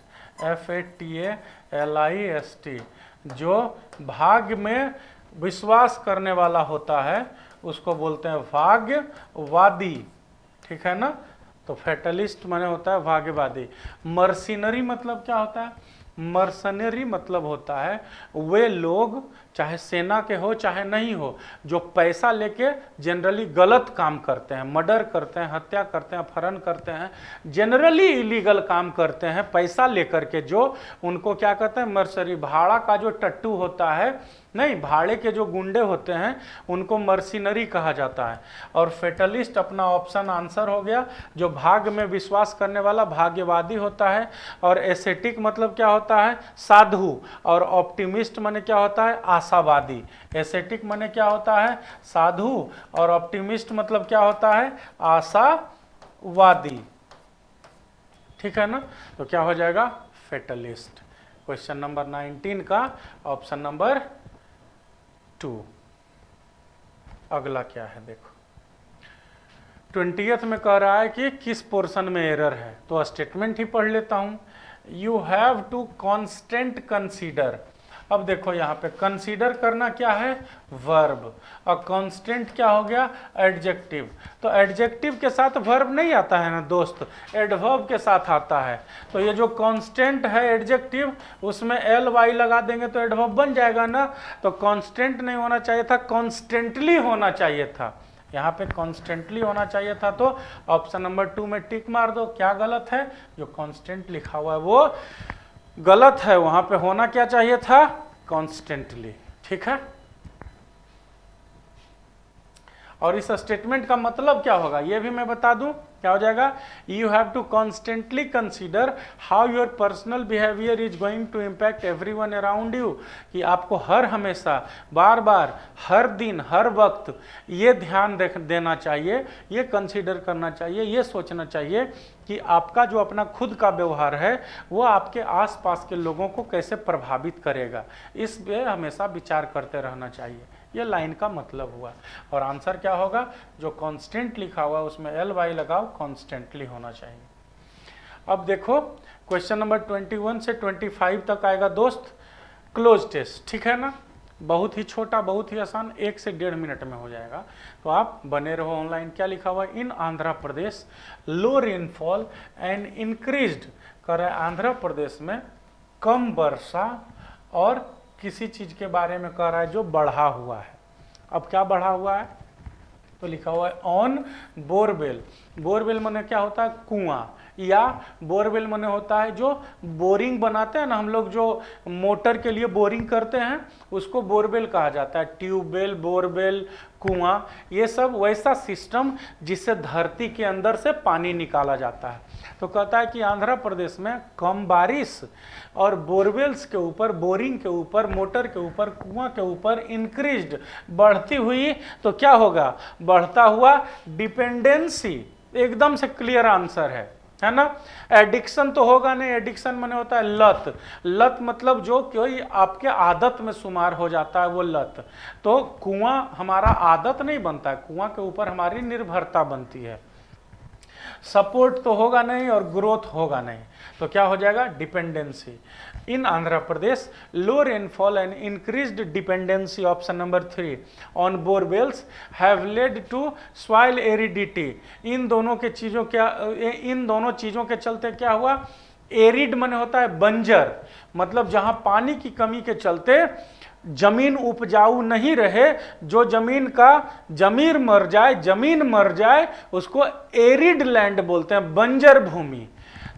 FATALIST, जो भाग्य में विश्वास करने वाला होता है उसको बोलते हैं भाग्यवादी, ठीक है ना। तो फेटलिस्ट माने होता है भाग्यवादी। मर्सिनरी मतलब क्या होता है? मर्सनरी मतलब होता है वे लोग, चाहे सेना के हो चाहे नहीं हो, जो पैसा लेके जनरली गलत काम करते हैं, मर्डर करते हैं, हत्या करते हैं, अपहरण करते हैं, जनरली इलीगल काम करते हैं पैसा लेकर के, जो उनको क्या कहते हैं? मर्सनरी। भाड़ा का जो टट्टू होता है, नहीं, भाड़े के जो गुंडे होते हैं उनको मर्सिनरी कहा जाता है। और फेटलिस्ट अपना ऑप्शन आंसर हो गया, जो भाग्य में विश्वास करने वाला भाग्यवादी होता है। और एसेटिक मतलब क्या होता है? साधु। और ऑप्टिमिस्ट माने क्या होता है? आशावादी। एसेटिक माने क्या होता है? साधु। और ऑप्टिमिस्ट मतलब क्या होता है? आशावादी, ठीक है ना। तो क्या हो जाएगा? फेटलिस्ट। क्वेश्चन नंबर 19 का ऑप्शन नंबर 2। अगला क्या है देखो। 20th में कह रहा है कि किस पोर्शन में एरर है, तो स्टेटमेंट ही पढ़ लेता हूं। You have to constant consider. अब देखो यहाँ पे कंसीडर करना क्या है? वर्ब। और कांस्टेंट क्या हो गया? एडजेक्टिव। तो एडजेक्टिव के साथ वर्ब नहीं आता है ना दोस्त, एडवर्ब के साथ आता है। तो ये जो कांस्टेंट है एडजेक्टिव, उसमें ly लगा देंगे तो एडवर्ब बन जाएगा ना। तो कांस्टेंट नहीं होना चाहिए था, कॉन्स्टेंटली होना चाहिए था। यहाँ पे कॉन्स्टेंटली होना चाहिए था, तो ऑप्शन नंबर 2 में टिक मार दो। क्या गलत है? जो कांस्टेंट लिखा हुआ है वो गलत है, वहां पे होना क्या चाहिए था? कॉन्स्टेंटली, ठीक है। और इस स्टेटमेंट का मतलब क्या होगा ये भी मैं बता दूं। क्या हो जाएगा? You have to constantly consider how your personal behaviour is going to impact everyone around you, कि आपको हर हमेशा, बार बार, हर दिन, हर वक्त ये ध्यान देना चाहिए, ये कंसीडर करना चाहिए, ये सोचना चाहिए कि आपका जो अपना खुद का व्यवहार है वो आपके आसपास के लोगों को कैसे प्रभावित करेगा, इस पे हमेशा विचार करते रहना चाहिए। ये लाइन का मतलब हुआ। और आंसर क्या होगा? जो कांस्टेंट लिखा हुआ उसमें ly लगाओ, कांस्टेंटली होना चाहिए। अब देखो क्वेश्चन नंबर 21 से 25 तक आएगा दोस्त, क्लोज टेस्ट, ठीक है ना। बहुत ही छोटा, बहुत ही आसान, 1 से 1.5 मिनट में हो जाएगा, तो आप बने रहो ऑनलाइन। क्या लिखा हुआ है? इन Andhra Pradesh low rainfall and increased, कर रहा है आंध्र प्रदेश में कम वर्षा और किसी चीज के बारे में कह रहा है जो बढ़ा हुआ है। अब क्या बढ़ा हुआ है? तो लिखा हुआ है ऑन बोरवेल। बोरवेल माने क्या होता है? कुआं, या बोरवेल माने होता है जो बोरिंग बनाते हैं ना हम लोग, जो मोटर के लिए बोरिंग करते हैं उसको बोरवेल कहा जाता है। ट्यूबवेल, बोरवेल, कुआं, ये सब वैसा सिस्टम जिससे धरती के अंदर से पानी निकाला जाता है। तो कहता है कि आंध्र प्रदेश में कम बारिश और बोरवेल्स के ऊपर, बोरिंग के ऊपर, मोटर के ऊपर, कुआं के ऊपर इंक्रीज्ड, बढ़ती हुई, तो क्या होगा? बढ़ता हुआ डिपेंडेंसी। एकदम से क्लियर आंसर है ना। एडिक्शन तो होगा नहीं, एडिक्शन माने होता है लत। लत मतलब जो कोई आपके आदत में शुमार हो जाता है वो लत। तो कुआं हमारा आदत नहीं बनता है, कुआं के ऊपर हमारी निर्भरता बनती है। सपोर्ट तो होगा नहीं और ग्रोथ होगा नहीं, तो क्या हो जाएगा? Dependency. In Andhra Pradesh low rainfall and increased dependency, option number 3, on borewells have led to soil aridity. इन दोनों चीजों के चलते क्या हुआ? एरिड माने होता है बंजर, मतलब जहां पानी की कमी के चलते जमीन उपजाऊ नहीं रहे, जो जमीन का जमीन मर जाए उसको एरिड लैंड बोलते हैं, बंजर भूमि।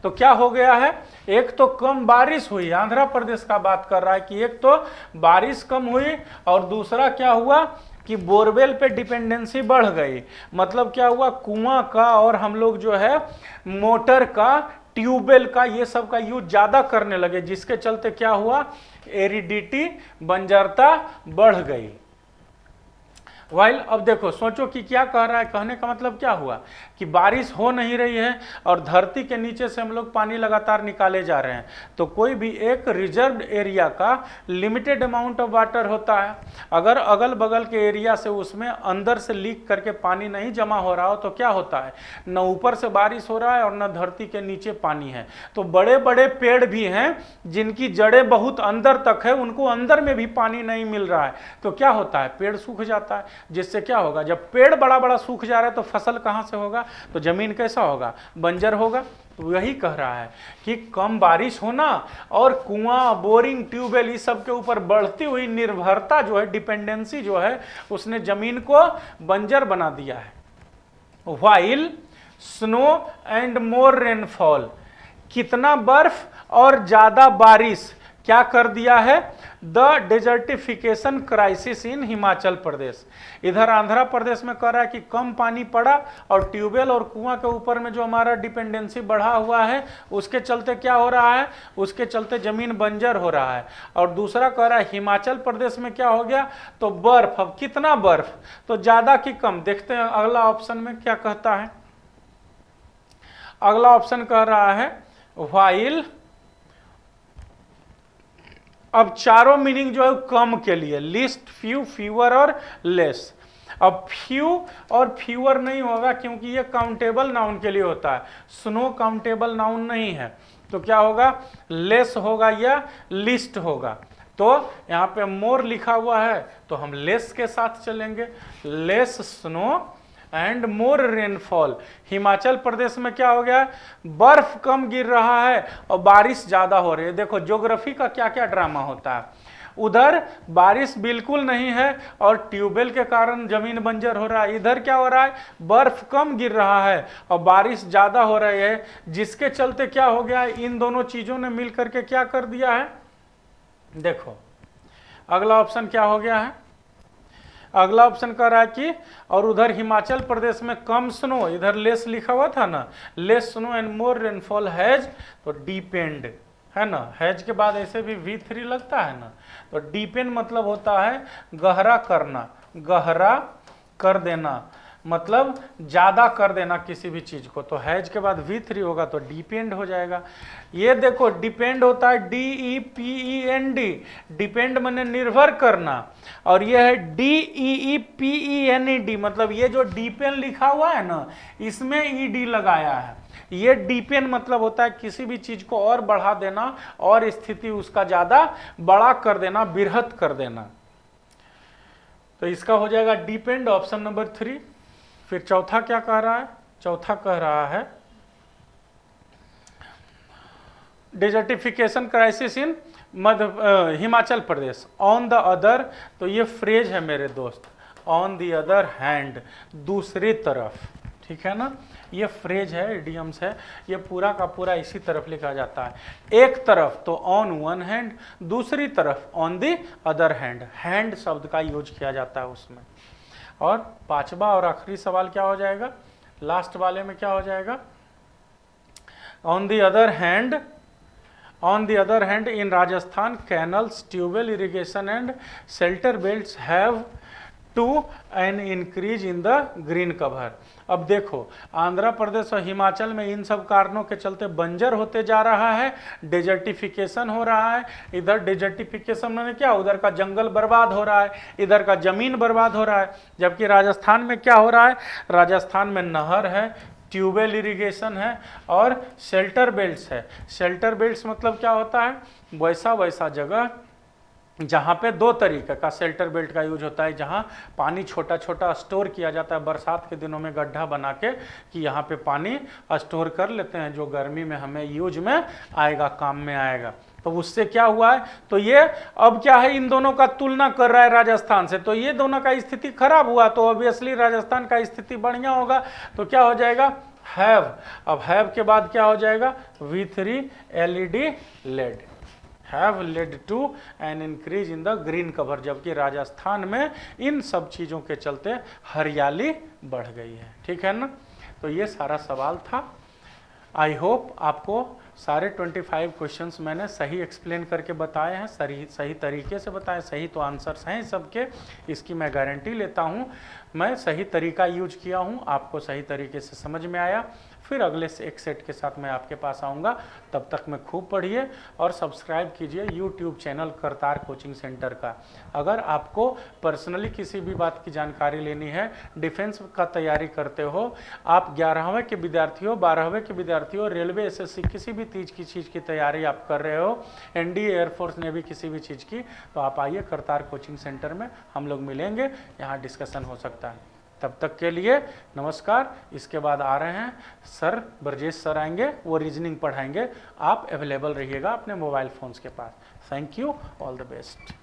तो क्या हो गया है? एक तो कम बारिश हुई, आंध्र प्रदेश का बात कर रहा है कि एक तो बारिश कम हुई और दूसरा क्या हुआ? कि बोरवेल पे डिपेंडेंसी बढ़ गई। मतलब क्या हुआ, कुआं का और हम लोग जो है मोटर का, ट्यूबवेल का, ये सब का यूज ज्यादा करने लगे, जिसके चलते क्या हुआ, एरिडिटी, बंजरता बढ़ गई। वाइल अब देखो, सोचो कि क्या कह रहा है, कहने का मतलब क्या हुआ कि बारिश हो नहीं रही है और धरती के नीचे से हम लोग पानी लगातार निकाले जा रहे हैं। तो कोई भी एक रिजर्व्ड एरिया का लिमिटेड अमाउंट ऑफ वाटर होता है। अगर अगल बगल के एरिया से उसमें अंदर से लीक करके पानी नहीं जमा हो रहा हो तो क्या होता है, न ऊपर से बारिश हो रहा है और न धरती के नीचे पानी है। तो बड़े बड़े पेड़ भी हैं जिनकी जड़ें बहुत अंदर तक है, उनको अंदर में भी पानी नहीं मिल रहा है, तो क्या होता है, पेड़ सूख जाता है। जिससे क्या होगा, जब पेड़ बड़ा बड़ा सूख जा रहा है तो फसल कहां से होगा, तो जमीन कैसा होगा, बंजर होगा। तो वही कह रहा है कि कम बारिश होना और कुआं, बोरिंग, ट्यूबवेल इस सब के ऊपर बढ़ती हुई निर्भरता जो है, डिपेंडेंसी जो है, उसने जमीन को बंजर बना दिया है। While snow and more rainfall, कितना बर्फ और ज्यादा बारिश क्या कर दिया है, the desertification crisis in Himachal Pradesh. इधर आंध्र प्रदेश में कह रहा है कि कम पानी पड़ा और ट्यूबवेल और कुआं के ऊपर में जो हमारा डिपेंडेंसी बढ़ा हुआ है उसके चलते क्या हो रहा है, उसके चलते जमीन बंजर हो रहा है। और दूसरा कह रहा है हिमाचल प्रदेश में क्या हो गया, तो बर्फ, अब कितना बर्फ, तो ज्यादा कि कम। देखते हैं अगला ऑप्शन में क्या कहता है। अगला ऑप्शन कह रहा है व्हाइल, अब चारों मीनिंग जो है कम के लिए, लिस्ट, फ्यू, फीवर और लेस। अब फ्यू और फीवर नहीं होगा क्योंकि ये काउंटेबल नाउन के लिए होता है, स्नो काउंटेबल नाउन नहीं है। तो क्या होगा, लेस होगा या लिस्ट होगा। तो यहाँ पे मोर लिखा हुआ है तो हम लेस के साथ चलेंगे, less snow and more rainfall. Himachal Pradesh में क्या हो गया, बर्फ कम गिर रहा है और बारिश ज्यादा हो रही है। देखो ज्योग्राफी का क्या क्या ड्रामा होता है, उधर बारिश बिल्कुल नहीं है और ट्यूबवेल के कारण जमीन बंजर हो रहा है, इधर क्या हो रहा है, बर्फ कम गिर रहा है और बारिश ज्यादा हो रही है, जिसके चलते क्या हो गया, इन दोनों चीजों ने मिलकर के क्या कर दिया है। देखो अगला ऑप्शन क्या हो गया है, अगला ऑप्शन कह रहा है कि और उधर हिमाचल प्रदेश में कम स्नो, इधर लेस लिखा हुआ था ना, less snow and more rainfall has, तो डिपेंड है ना, हैज के बाद ऐसे भी V3 लगता है ना, तो डिपेंड मतलब होता है गहरा करना, गहरा कर देना, मतलब ज्यादा कर देना किसी भी चीज को। तो हैज के बाद V3 होगा तो डिपेंड हो जाएगा। ये देखो डिपेंड होता है DEPEND, डिपेंड माने निर्भर करना, और ये है DEEPENED, मतलब ये जो डिपेंड लिखा हुआ है ना इसमें ED लगाया है। ये डिपेंड मतलब होता है किसी भी चीज को और बढ़ा देना और स्थिति उसका ज्यादा बड़ा कर देना, बृहत कर देना। तो इसका हो जाएगा डिपेंड, ऑप्शन नंबर 3। फिर चौथा क्या कह रहा है, चौथा कह रहा है desertification crisis in Himachal Pradesh. On the other, तो ये फ्रेज है मेरे दोस्त, ऑन द अदर हैंड, दूसरी तरफ, ठीक है ना, ये फ्रेज है, इडियम्स है, ये पूरा का पूरा इसी तरफ लिखा जाता है। एक तरफ तो ऑन वन हैंड, दूसरी तरफ on the other hand, hand शब्द का यूज किया जाता है उसमें। और पांचवा और आखिरी सवाल क्या हो जाएगा, लास्ट वाले में क्या हो जाएगा, on the other hand, on the other hand in Rajasthan canals, tubewell irrigation and shelter belts have to an increase in the green cover। अब देखो आंध्र प्रदेश और हिमाचल में इन सब कारणों के चलते बंजर होते जा रहा है, डेजर्टिफिकेशन हो रहा है। इधर डेजर्टिफिकेशन में क्या, उधर का जंगल बर्बाद हो रहा है, इधर का जमीन बर्बाद हो रहा है। जबकि राजस्थान में क्या हो रहा है, राजस्थान में नहर है, ट्यूबवेल इरिगेशन है और शेल्टर बेल्ट्स है। शेल्टर बेल्ट्स मतलब क्या होता है, वैसा जगह जहाँ पे दो तरीके का शेल्टर बेल्ट का यूज होता है, जहाँ पानी छोटा छोटा स्टोर किया जाता है, बरसात के दिनों में गड्ढा बना के कि यहाँ पे पानी स्टोर कर लेते हैं, जो गर्मी में हमें यूज में आएगा, काम में आएगा। तो उससे क्या हुआ है, तो ये अब क्या है, इन दोनों का तुलना कर रहा है राजस्थान से, तो ये दोनों का स्थिति खराब हुआ तो ऑब्वियसली राजस्थान का स्थिति बढ़िया होगा। तो क्या हो जाएगा, हैव। अब हैव के बाद क्या हो जाएगा, V3 LED led, have led to an increase in the green cover, जबकि राजस्थान में इन सब चीज़ों के चलते हरियाली बढ़ गई है। ठीक है ना, तो ये सारा सवाल था। आई होप आपको सारे 25 क्वेश्चंस मैंने सही एक्सप्लेन करके बताए हैं, सही तरीके से बताए, सही तो आंसर्स हैं सबके, इसकी मैं गारंटी लेता हूँ। मैं सही तरीका यूज किया हूँ, आपको सही तरीके से समझ में आया। फिर अगले से एक सेट के साथ मैं आपके पास आऊँगा, तब तक मैं खूब पढ़िए और सब्सक्राइब कीजिए YouTube channel Kartar coaching centre का। अगर आपको पर्सनली किसी भी बात की जानकारी लेनी है, डिफेंस का तैयारी करते हो, आप 11वें के विद्यार्थी हो, 12वें के विद्यार्थी हो, रेलवे एसएससी किसी भी चीज़ की तैयारी आप कर रहे हो, एनडीए एयरफोर्स नेवी किसी भी चीज़ की, तो आप आइए करतार कोचिंग सेंटर में, हम लोग मिलेंगे, यहाँ डिस्कशन हो सकता है। तब तक के लिए नमस्कार। इसके बाद आ रहे हैं सर, ब्रजेश सर आएंगे, वो रीजनिंग पढ़ाएंगे। आप अवेलेबल रहिएगा अपने मोबाइल फ़ोन्स के पास। Thank you, all the best.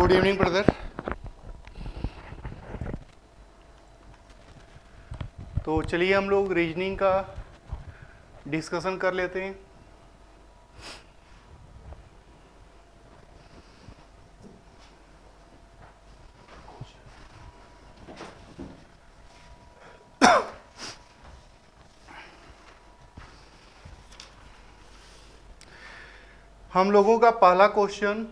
Good evening brother. तो चलिए हम लोग रीजनिंग का डिस्कशन कर लेते हैं। हम लोगों का पहला क्वेश्चन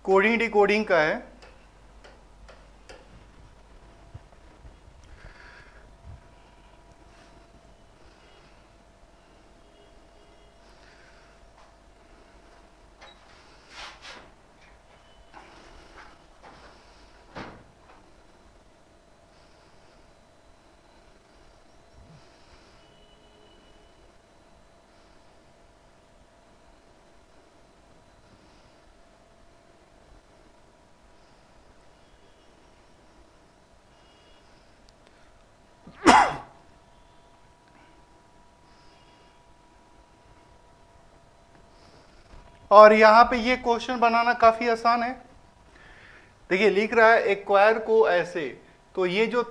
कोडिंग डिकोडिंग का है। और यहाँ पे ये क्वेश्चन बनाना काफी आसान है। देखिए लिख रहा है एक्वायर को ऐसे, तो ये जो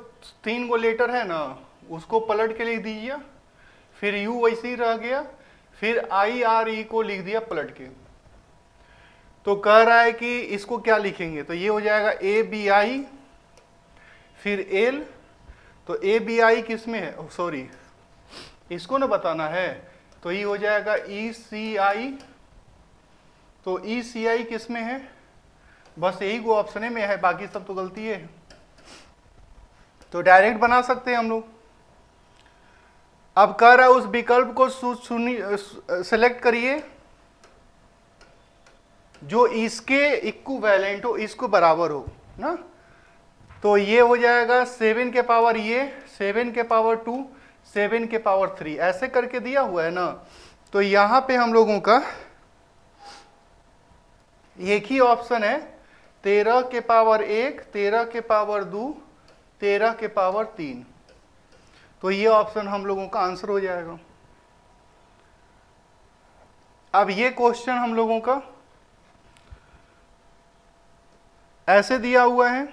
3 गो लेटर है ना उसको पलट के लिख दीजिए, फिर यू वैसे ही रह गया, फिर IRE को लिख दिया पलट के। तो कह रहा है कि इसको क्या लिखेंगे, तो ये हो जाएगा ABI फिर L। तो ABI किस में है, सॉरी इसको ना बताना है, तो ये हो जाएगा ECI। तो ECI किस में है, बस यही को ऑप्शन में है, बाकी सब तो गलती है। तो डायरेक्ट बना सकते हैं हम लोग। अब कह रहा है उस विकल्प को सेलेक्ट करिए जो इसके इक्विवेलेंट हो, इसको बराबर हो ना। तो ये हो जाएगा 7 के पावर ये, 7 के पावर 2, 7 के पावर 3, ऐसे करके दिया हुआ है ना। तो यहां पे हम लोगों का एक ही ऑप्शन है, 13 के पावर 1, 13 के पावर 2, 13 के पावर 3। तो ये ऑप्शन हम लोगों का आंसर हो जाएगा। अब ये क्वेश्चन हम लोगों का ऐसे दिया हुआ है,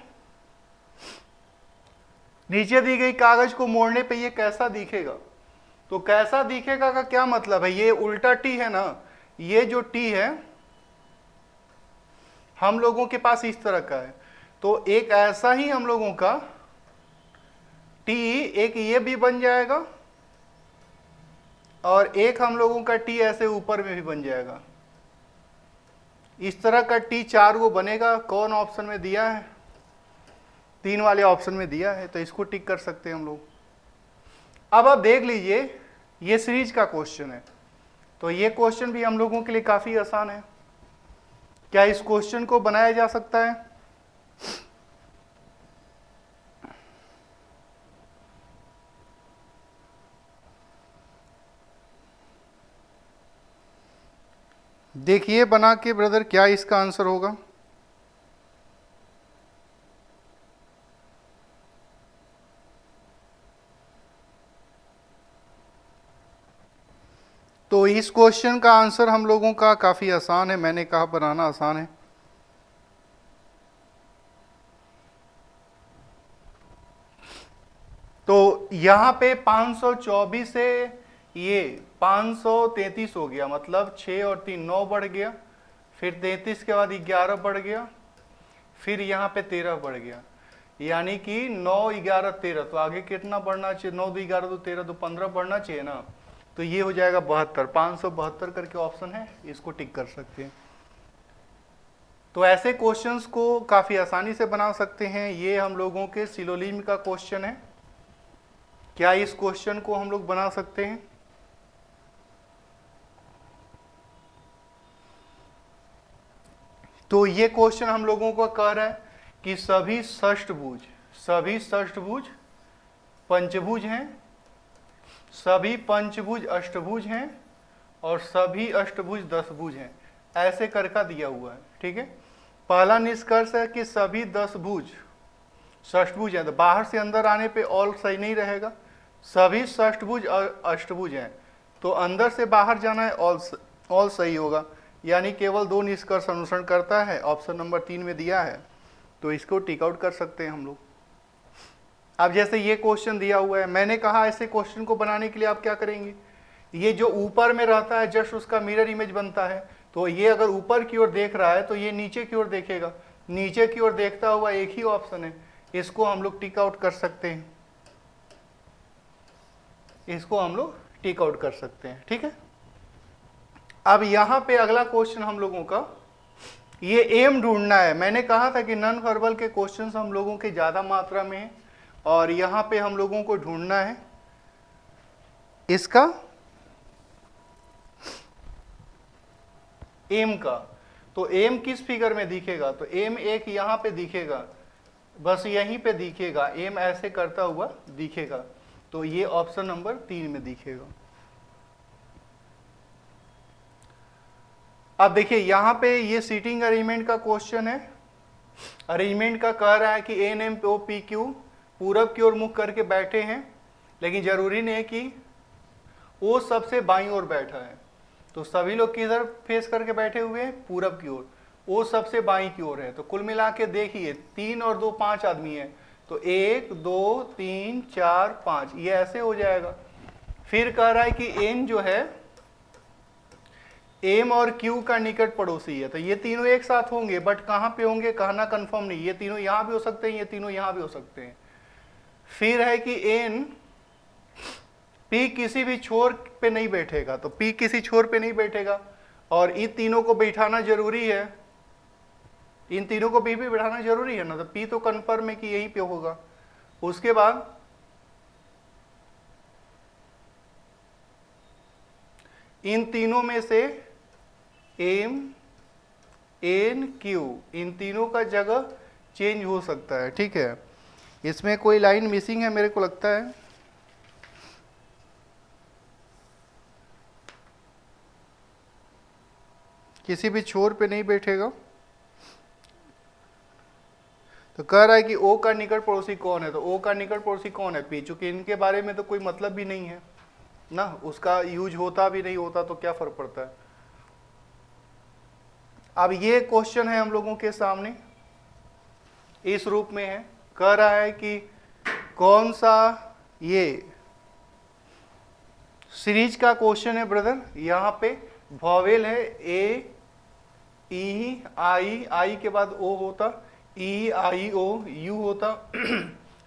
नीचे दी गई कागज को मोड़ने पे ये कैसा दिखेगा। तो कैसा दिखेगा का क्या मतलब है, ये उल्टा टी है ना, ये जो टी है हम लोगों के पास इस तरह का है, तो एक ऐसा ही हम लोगों का टी एक ये भी बन जाएगा, और एक हम लोगों का टी ऐसे ऊपर में भी बन जाएगा। इस तरह का टी 4 गो बनेगा। कौन ऑप्शन में दिया है, 3 वाले ऑप्शन में दिया है, तो इसको टिक कर सकते हैं हम लोग। अब आप देख लीजिए ये सीरीज का क्वेश्चन है, तो ये क्वेश्चन भी हम लोगों के लिए काफी आसान है। क्या इस क्वेश्चन को बनाया जा सकता है, देखिए बना के ब्रदर क्या इसका आंसर होगा। तो इस क्वेश्चन का आंसर हम लोगों का काफी आसान है, मैंने कहा बनाना आसान है। तो यहां पे 524 से ये 533 हो गया, मतलब 6 और 3 9 बढ़ गया, फिर 33 के बाद 11 बढ़ गया, फिर यहाँ पे 13 बढ़ गया, यानी कि 9 11 13। तो आगे कितना बढ़ना चाहिए, 9 2 11 2 13 2 15 बढ़ना चाहिए ना। तो ये हो जाएगा 72, 572 करके ऑप्शन है, इसको टिक कर सकते हैं। तो ऐसे क्वेश्चंस को काफी आसानी से बना सकते हैं। ये हम लोगों के सिलोजिज्म का क्वेश्चन है। क्या इस क्वेश्चन को हम लोग बना सकते हैं, तो ये क्वेश्चन हम लोगों को कह रहा है कि सभी षष्ठभुज पंचभुज हैं, सभी पंचभुज अष्टभुज हैं, और सभी अष्टभुज दशभुज हैं, ऐसे करके दिया हुआ है। ठीक है, पहला निष्कर्ष है कि सभी 10 भुज षष्ठभुज हैं, तो बाहर से अंदर आने पे ऑल सही नहीं रहेगा। सभी षष्ठभुज अष्टभुज हैं, तो अंदर से बाहर जाना है, ऑल सही होगा। यानी केवल 2 निष्कर्ष अनुसरण करता है, ऑप्शन नंबर 3 में दिया है, तो इसको टिक आउट कर सकते हैं हम लोग। अब जैसे ये क्वेश्चन दिया हुआ है, मैंने कहा ऐसे क्वेश्चन को बनाने के लिए आप क्या करेंगे, ये जो ऊपर में रहता है जस्ट उसका मिरर इमेज बनता है, तो ये अगर ऊपर की ओर देख रहा है तो ये नीचे की ओर देखेगा, नीचे की ओर देखता हुआ एक ही ऑप्शन है, इसको हम लोग टिक आउट कर सकते हैं, इसको हम लोग टिक आउट कर सकते हैं। ठीक है, अब यहां पे अगला क्वेश्चन हम लोगों का ये एम ढूंढना है। मैंने कहा था कि नॉन वर्बल के क्वेश्चंस हम लोगों के ज्यादा मात्रा में है और यहां पे हम लोगों को ढूंढना है इसका एम का। तो एम किस फिगर में दिखेगा, तो एम एक यहां पे दिखेगा, बस यहीं पे दिखेगा, एम ऐसे करता हुआ दिखेगा, तो ये ऑप्शन नंबर 3 में दिखेगा। अब देखिए यहां पे ये सीटिंग अरेंजमेंट का क्वेश्चन है, अरेंजमेंट का कह रहा है कि N M O P Q पूरब की ओर मुख करके बैठे हैं, लेकिन जरूरी नहीं है कि ओ सबसे बाईं ओर बैठा है, तो सभी लोग किधर फेस करके बैठे हुए हैं, पूरब की ओर, ओ सबसे बाईं की ओर है। तो कुल मिला के देखिए 3 और 2 5 आदमी है, तो 1 2 3 4 5 ये ऐसे हो जाएगा। फिर कह रहा है कि एन जो है एम और क्यू का निकट पड़ोसी है, तो ये तीनों एक साथ होंगे, बट कहां पे होंगे कहना कंफर्म नहीं, ये तीनों यहां भी हो सकते हैं, ये तीनों यहां भी हो सकते हैं। फिर है कि एन पी किसी भी छोर पे नहीं बैठेगा, तो पी किसी छोर पे नहीं बैठेगा और इन तीनों को बैठाना जरूरी है, इन तीनों को भी बैठाना जरूरी है ना, तो पी तो कंफर्म है कि यहीं पे होगा। उसके बाद इन तीनों में से एम एन क्यू इन तीनों का जगह चेंज हो सकता है। ठीक है, इसमें कोई लाइन मिसिंग है मेरे को लगता है, किसी भी छोर पे नहीं बैठेगा। तो कह रहा है कि ओ का निकट पड़ोसी कौन है, तो ओ का निकट पड़ोसी कौन है, पी, चूंकि इनके बारे में तो कोई मतलब भी नहीं है ना, उसका यूज होता भी नहीं होता तो क्या फर्क पड़ता है। अब ये क्वेश्चन है हम लोगों के सामने इस रूप में है, कह रहा है कि कौन सा, ये सीरीज का क्वेश्चन है ब्रदर, यहाँ पे वॉवेल है ए ई आई, आई के बाद ओ होता, ई आई ओ यू होता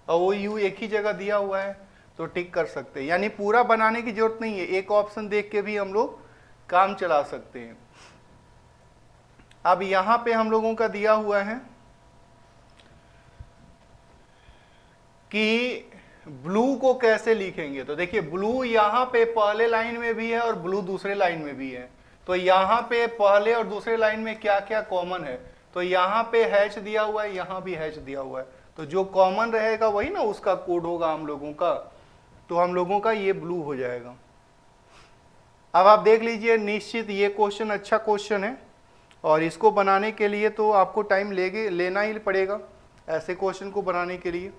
और वो यू एक ही जगह दिया हुआ है, तो टिक कर सकते हैं, यानी पूरा बनाने की जरूरत नहीं है, एक ऑप्शन देख के भी हम लोग काम चला सकते हैं। अब यहां पे हम लोगों का दिया हुआ है कि ब्लू को कैसे लिखेंगे, तो देखिए ब्लू यहां पे पहले लाइन में भी है और ब्लू दूसरे लाइन में भी है, तो यहां पे पहले और दूसरे लाइन में क्या क्या कॉमन है, तो यहां पे हैच दिया हुआ है, यहां भी हैच दिया हुआ है, तो जो कॉमन रहेगा वही ना उसका कोड होगा हम लोगों का, तो हम लोगों का ये ब्लू हो जाएगा। अब आप देख लीजिए, निश्चित ये क्वेश्चन अच्छा क्वेश्चन है और इसको बनाने के लिए तो आपको टाइम लेना ही पड़ेगा, ऐसे क्वेश्चन को बनाने के लिए।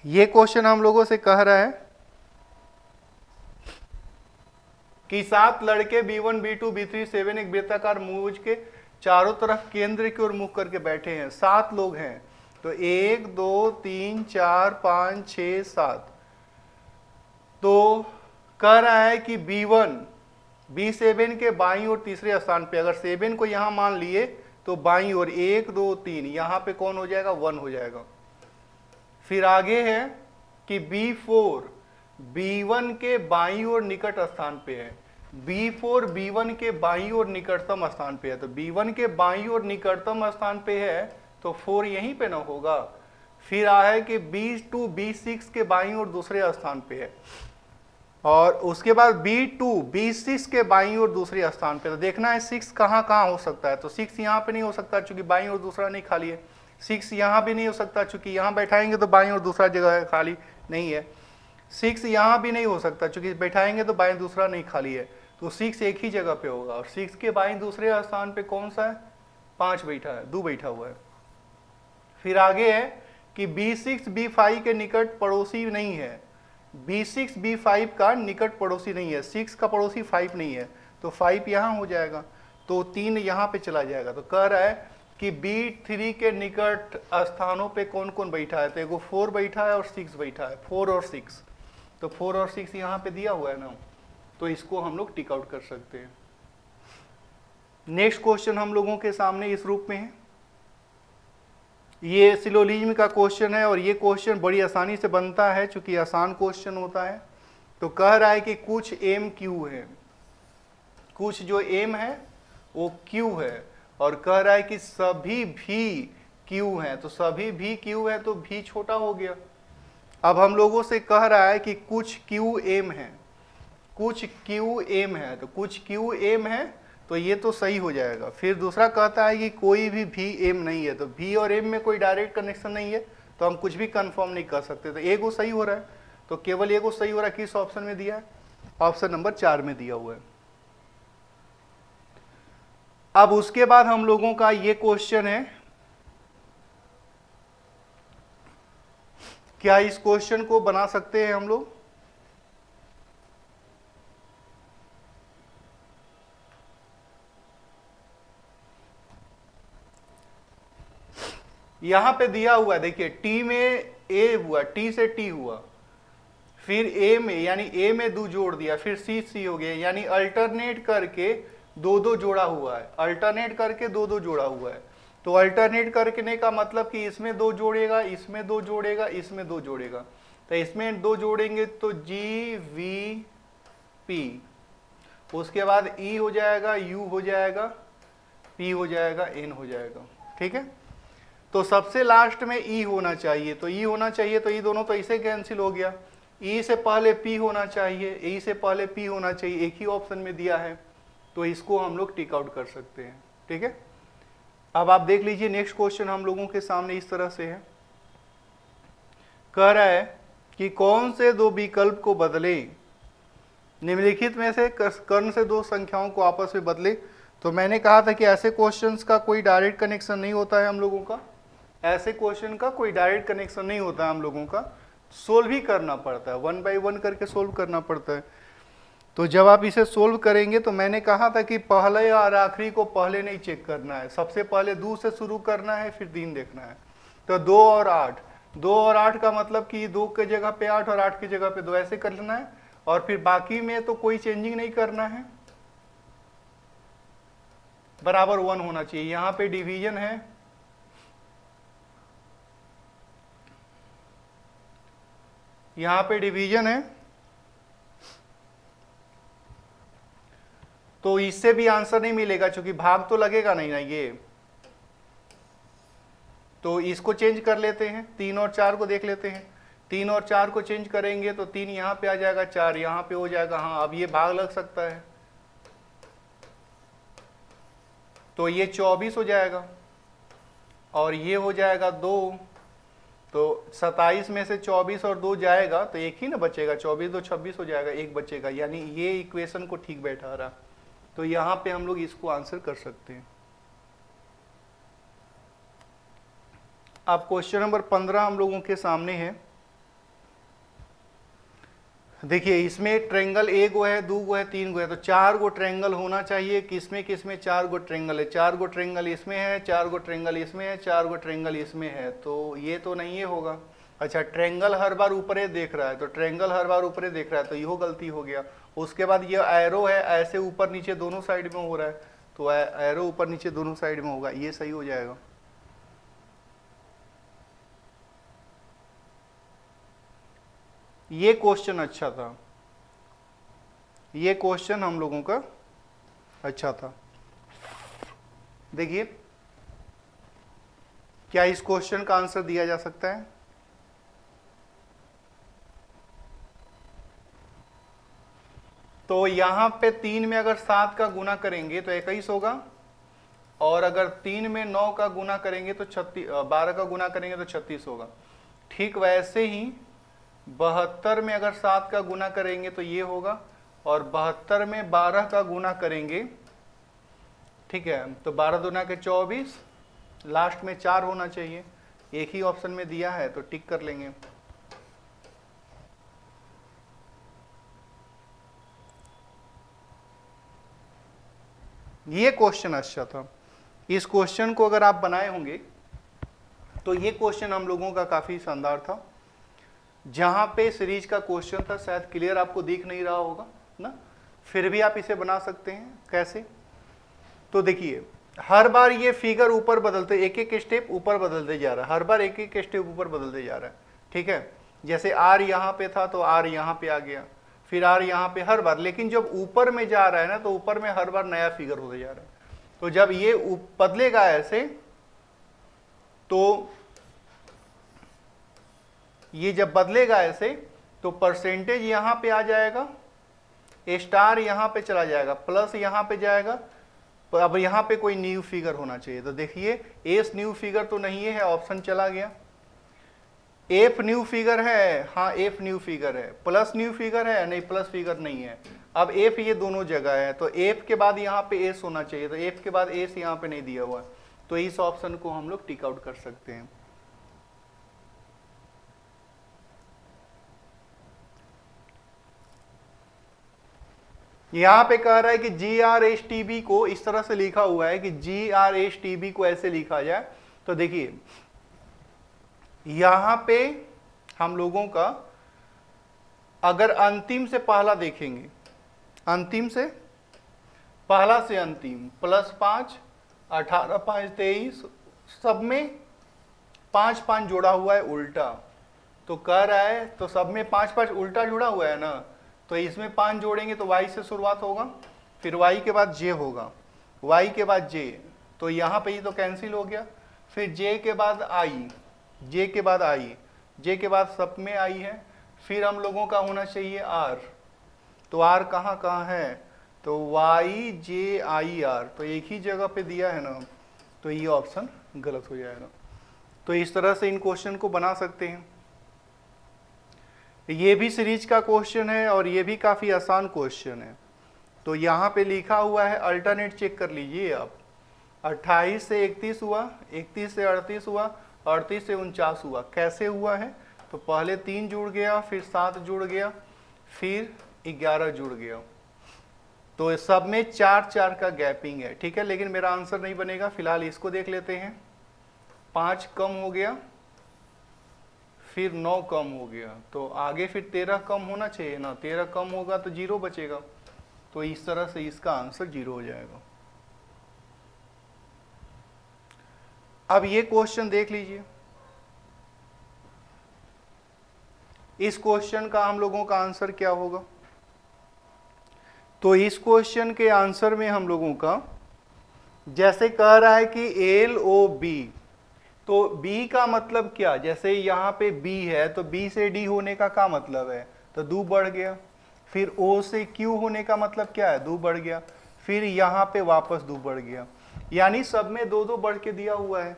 ये क्वेश्चन हम लोगों से कह रहा है कि 7 लड़के B1 B2 B3 7 एक वृत्ताकार मूज के चारों तरफ केंद्र की ओर मुख करके बैठे हैं, 7 लोग हैं, तो 1 2 3 4 5 6 7, तो कह रहा है कि B1 B7 के बाईं ओर तीसरे स्थान पे, अगर 7 को यहां मान लिए तो बाईं ओर 1 2 3 यहां पे कौन हो जाएगा, 1 हो जाएगा। फिर आगे है कि B4 B1 के बाईं ओर निकट स्थान पे है, B4 B1 के बाईं ओर निकटतम स्थान पे है, तो B1 के बाईं ओर निकटतम स्थान पे है तो 4 यहीं पे ना होगा। फिर आया है कि B2 B6 के बाईं ओर दूसरे स्थान पे है, और उसके बाद B2 B6 के बाईं ओर दूसरे स्थान पे, तो देखना है 6 कहाँ कहाँ हो सकता है, तो 6 यहाँ पे नहीं हो सकता चूंकि बाईं ओर दूसरा नहीं खाली है, 6 यहाँ भी नहीं हो सकता चूंकि यहाँ बैठाएंगे तो बाईं ओर दूसरा जगह है खाली नहीं है, 6 यहाँ भी नहीं हो सकता चूंकि बैठाएंगे तो बाईं दूसरा नहीं खाली है, तो 6 एक ही जगह पे होगा, और 6 के बाईं दूसरे स्थान पे कौन सा है, 5 बैठा है, 2 बैठा हुआ है। फिर आगे है कि B6 B5 के निकट पड़ोसी नहीं है, B6 B5 का निकट पड़ोसी नहीं है, 6 का पड़ोसी 5 नहीं है, तो 5 यहाँ हो जाएगा, तो 3 यहाँ पे चला जाएगा। तो कह रहा है कि B3 के निकट स्थानों पे कौन कौन बैठा है, तो एगो 4 बैठा है और 6 बैठा है, 4 और 6, तो 4 और 6 यहाँ पे दिया हुआ है ना, तो इसको हम लोग टिक आउट कर सकते हैं। नेक्स्ट क्वेश्चन हम लोगों के सामने इस रूप में है, ये सिलोजिज्म का क्वेश्चन है और ये क्वेश्चन बड़ी आसानी से बनता है चूंकि आसान क्वेश्चन होता है। तो कह रहा है कि कुछ एम क्यू है, कुछ जो एम है वो क्यू है, और कह रहा है कि सभी भी क्यू हैं, तो सभी भी क्यू है तो भी छोटा हो गया। अब हम लोगों से कह रहा है कि कुछ क्यू एम है, कुछ क्यू एम है, तो कुछ क्यू एम है तो ये तो सही हो जाएगा। फिर दूसरा कहता है कि कोई भी एम नहीं है, तो भी और एम में कोई डायरेक्ट कनेक्शन नहीं है तो हम कुछ भी कंफर्म नहीं कर सकते, तो एगो सही हो रहा है, तो केवल एगो सही हो रहा है। किस ऑप्शन में दिया है? ऑप्शन नंबर 4 में दिया हुआ है। अब उसके बाद हम लोगों का ये क्वेश्चन है, क्या इस क्वेश्चन को बना सकते हैं हम लोग? यहां पे दिया हुआ है, देखिए टी में ए हुआ, टी से टी हुआ, फिर ए में यानी ए में 2 जोड़ दिया, फिर सी सी हो गया, यानी अल्टरनेट करके 2-2 जोड़ा हुआ है, अल्टरनेट करके 2-2 जोड़ा हुआ है। तो अल्टरनेट करने का मतलब कि इसमें 2 जोड़ेगा, इसमें 2 जोड़ेगा, इसमें 2 जोड़ेगा, तो इसमें 2 जोड़ेंगे तो जी वी पी, उसके बाद ई हो जाएगा, यू हो जाएगा, पी हो जाएगा, एन हो जाएगा। ठीक है, तो सबसे लास्ट में ई होना चाहिए, तो ई होना चाहिए, तो ई दोनों तो इसे कैंसिल हो गया, ई से पहले पी होना चाहिए, ई से पहले पी होना चाहिए, एक ही ऑप्शन में दिया है, तो इसको हम लोग टिक आउट कर सकते हैं। ठीक है, अब आप देख लीजिए नेक्स्ट क्वेश्चन हम लोगों के सामने इस तरह से है, कह रहा है कि कौन से 2 विकल्प को बदले, निम्नलिखित में से कर्ण से 2 संख्याओं को आपस में बदले। तो मैंने कहा था कि ऐसे क्वेश्चंस का कोई डायरेक्ट कनेक्शन नहीं होता है हम लोगों का, ऐसे क्वेश्चन का कोई डायरेक्ट कनेक्शन नहीं होता है हम लोगों का, सोल्व ही करना पड़ता है, 1 बाय 1 करके सोल्व करना पड़ता है। तो जब आप इसे सोल्व करेंगे तो मैंने कहा था कि पहले और आखिरी को पहले नहीं चेक करना है, सबसे पहले 2 से शुरू करना है, फिर 3 देखना है। तो 2 और 8, 2 और 8 का मतलब कि 2 के जगह पे 8 और 8 की जगह पे 2 ऐसे कर लेना है, और फिर बाकी में तो कोई चेंजिंग नहीं करना है, बराबर 1 होना चाहिए। यहां पे डिवीजन है, यहां पे डिवीजन है, तो इससे भी आंसर नहीं मिलेगा क्योंकि भाग तो लगेगा नहीं ना ये, तो इसको चेंज कर लेते हैं, 3 और 4 को देख लेते हैं। 3 और 4 को चेंज करेंगे तो 3 यहाँ पे आ जाएगा, 4 यहाँ पे हो जाएगा। हाँ, अब ये भाग लग सकता है, तो ये 24 हो जाएगा और ये हो जाएगा 2, तो 27 में से 24 और 2 जाएगा तो एक ही ना बचेगा, 24 2 26 हो जाएगा, एक बचेगा, यानी ये इक्वेशन को ठीक बैठा रहा। तो यहाँ पे हम लोग इसको आंसर कर सकते हैं। अब क्वेश्चन नंबर 15 हम लोगों के सामने है। देखिए इसमें ट्रायंगल 1 गो है, 2 गो है, 3 गो है, तो 4 गो ट्रायंगल होना चाहिए। किसमें किसमें 4 गो ट्रायंगल है, 4 गो ट्रायंगल इसमें है, 4 गो ट्रायंगल इसमें है, 4 गो ट्रायंगल इसमें है, तो ये तो नहीं है होगा। अच्छा, ट्रायंगल हर बार ऊपरे देख रहा है, तो ट्रायंगल हर बार ऊपरे देख रहा है, तो यो गलती हो गया। उसके बाद ये एरो है, ऐसे ऊपर नीचे दोनों साइड में हो रहा है, तो एरो ऊपर नीचे दोनों साइड में होगा, ये सही हो जाएगा। ये क्वेश्चन अच्छा था, ये क्वेश्चन हम लोगों का अच्छा था। देखिए क्या इस क्वेश्चन का आंसर दिया जा सकता है? तो यहां पे 3 में अगर 7 का गुना करेंगे तो 21 होगा, और अगर 3 में 9 का गुना करेंगे तो 12 का गुना करेंगे तो 36 होगा। ठीक वैसे ही 72 में अगर 7 का गुना करेंगे तो ये होगा, और 72 में 12 का गुना करेंगे, ठीक है, तो 12 दूना के 24, लास्ट में 4 होना चाहिए, एक ही ऑप्शन में दिया है तो टिक कर लेंगे। ये क्वेश्चन अच्छा था। इस क्वेश्चन को अगर आप बनाए होंगे तो ये क्वेश्चन हम लोगों का काफी शानदार था। जहां पे सीरीज का क्वेश्चन था, शायद क्लियर आपको दिख नहीं रहा होगा ना, फिर भी आप इसे बना सकते हैं। कैसे? तो देखिए, हर बार ये फिगर ऊपर बदलते, एक एक स्टेप ऊपर बदलते जा रहा है, हर बार एक एक स्टेप ऊपर बदलते जा रहा है। ठीक है, जैसे आर यहाँ पे था तो आर यहाँ पे आ गया, फिर आर यहाँ पे, हर बार। लेकिन जब ऊपर में जा रहा है ना, तो ऊपर में हर बार नया फिगर होते जा रहा है। तो जब ये बदलेगा ऐसे, तो ये जब बदलेगा ऐसे, तो परसेंटेज यहाँ पे आ जाएगा, स्टार यहाँ पे चला जाएगा, प्लस यहाँ पे जाएगा। अब यहाँ पे कोई न्यू फिगर होना चाहिए। तो देखिए, एस न्यू फिगर तो नहीं है, ऑप्शन चला गया। एफ न्यू फिगर है, हाँ एफ न्यू फिगर है। प्लस न्यू फिगर है, नहीं प्लस फिगर नहीं है। अब एफ ये दोनों जगह है, तो एफ के बाद यहाँ पे एस होना चाहिए, तो एफ के बाद एस यहाँ पे नहीं दिया हुआ है, तो इस ऑप्शन को हम लोग टिक आउट कर सकते हैं। यहां पे कह रहा है कि GRHTB को इस तरह से लिखा हुआ है कि GRHTB को ऐसे लिखा जाए। तो देखिए, यहां पे हम लोगों का अगर अंतिम से पहला देखेंगे, अंतिम से पहला से अंतिम, +5, 18, 5, 23, सब में 5 5 जोड़ा हुआ है उल्टा। तो कह रहा है, तो सब में 5 5 उल्टा जुड़ा हुआ है ना, तो इसमें 5 जोड़ेंगे तो y से शुरुआत होगा, फिर y के बाद j होगा, y के बाद j, तो यहाँ पे ये तो कैंसिल हो गया। फिर j के बाद i, j के बाद i, j के बाद सब में i है। फिर हम लोगों का होना चाहिए r, तो r कहाँ कहाँ है, तो y j i r, तो एक ही जगह पे दिया है ना, तो ये ऑप्शन गलत हो जाएगा। तो इस तरह से इन क्वेश्चन को बना सकते हैं। ये भी सीरीज का क्वेश्चन है और ये भी काफ़ी आसान क्वेश्चन है। तो यहाँ पे लिखा हुआ है, अल्टरनेट चेक कर लीजिए आप। 28 से 31 हुआ, 31 से 38 हुआ, 38 से 49 हुआ। कैसे हुआ है, तो पहले 3 जुड़ गया, फिर 7 जुड़ गया, फिर 11 जुड़ गया। तो सब में 4 4 का गैपिंग है। ठीक है, लेकिन मेरा आंसर नहीं बनेगा। फिलहाल इसको देख लेते हैं। 5 कम हो गया, फिर 9 कम हो गया, तो आगे फिर 13 कम होना चाहिए ना, 13 कम होगा तो 0 बचेगा। तो इस तरह से इसका आंसर 0 हो जाएगा। अब ये क्वेश्चन देख लीजिए। इस क्वेश्चन का हम लोगों का आंसर क्या होगा, तो इस क्वेश्चन के आंसर में हम लोगों का, जैसे कह रहा है कि LOB, तो B का मतलब क्या, जैसे यहाँ पे B है तो B से D होने का क्या मतलब है, तो 2 बढ़ गया। फिर O से Q होने का मतलब क्या है, 2 बढ़ गया। फिर यहाँ पे वापस 2 बढ़ गया, यानी सब में 2 2 बढ़ के दिया हुआ है।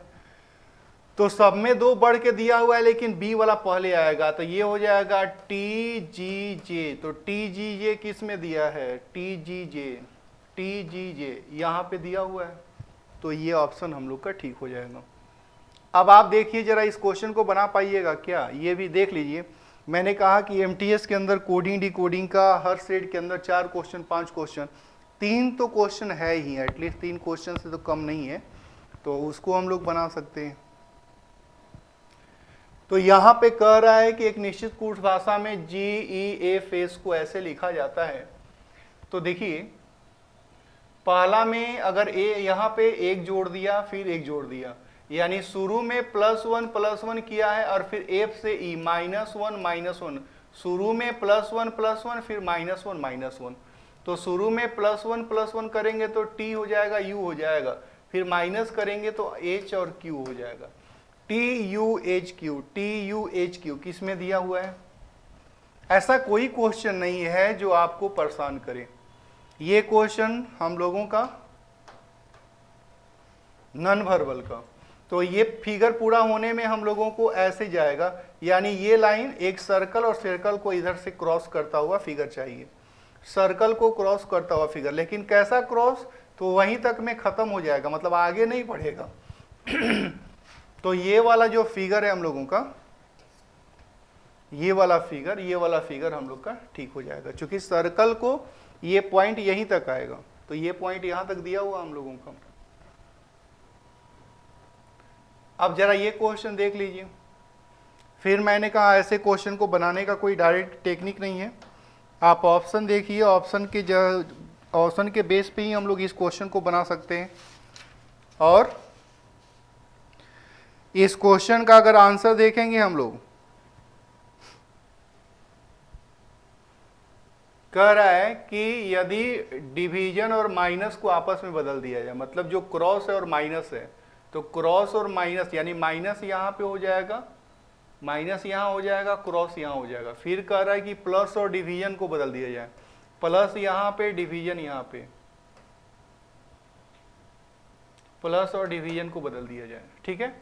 तो सब में 2 बढ़ के दिया हुआ है, लेकिन B वाला पहले आएगा, तो ये हो जाएगा TGJ। तो TGJ किस में दिया है, TGJ यहाँ पे दिया हुआ है, तो ये ऑप्शन हम लोग का ठीक हो जाएगा। अब आप देखिए जरा, इस क्वेश्चन को बना पाइएगा क्या, ये भी देख लीजिए। मैंने कहा कि MTS के अंदर कोडिंग डिकोडिंग का हर सेट के अंदर 4 क्वेश्चन 5 क्वेश्चन, 3 तो क्वेश्चन है ही, एटलीस्ट 3 क्वेश्चन से तो कम नहीं है, तो उसको हम लोग बना सकते हैं। तो यहाँ पे कह रहा है कि एक निश्चित कोर्स भाषा में GEFS को ऐसे लिखा जाता है। तो देखिए, पहला में अगर यहाँ पे 1 जोड़ दिया, फिर 1 जोड़ दिया, यानी शुरू में +1 किया है, और फिर F से E -1 शुरू में +1 फिर -1 तो शुरू में +1 करेंगे तो T हो जाएगा, U हो जाएगा, फिर माइनस करेंगे तो H और Q हो जाएगा। TUHQ किस में दिया हुआ है, ऐसा कोई क्वेश्चन नहीं है जो आपको परेशान करे। ये क्वेश्चन हम लोगों का नॉन वर्बल का, तो ये फिगर पूरा होने में हम लोगों को ऐसे जाएगा, यानी ये लाइन एक सर्कल और सर्कल को इधर से क्रॉस करता हुआ फिगर चाहिए, सर्कल को क्रॉस करता हुआ फिगर। लेकिन कैसा क्रॉस, तो वहीं तक में खत्म हो जाएगा, मतलब आगे नहीं बढ़ेगा। तो ये वाला जो फिगर है हम लोगों का, ये वाला फिगर हम लोग का ठीक हो जाएगा, क्योंकि सर्कल को ये पॉइंट यहीं तक आएगा, तो ये पॉइंट यहां तक दिया हुआ हम लोगों का। अब जरा ये क्वेश्चन देख लीजिए। फिर मैंने कहा ऐसे क्वेश्चन को बनाने का कोई डायरेक्ट टेक्निक नहीं है, आप ऑप्शन देखिए, ऑप्शन के बेस पे ही हम लोग इस क्वेश्चन को बना सकते हैं। और इस क्वेश्चन का अगर आंसर देखेंगे हम लोग, कह रहा है कि यदि डिवीजन और माइनस को आपस में बदल दिया जाए, मतलब जो क्रॉस है और माइनस है, तो क्रॉस और माइनस यानी माइनस यहां पे हो जाएगा, माइनस यहां हो जाएगा, क्रॉस यहां हो जाएगा। फिर कह रहा है कि प्लस और डिवीजन को बदल दिया जाए, प्लस यहां पे, डिवीजन यहां पे, प्लस और डिवीजन को बदल दिया जाए, ठीक है।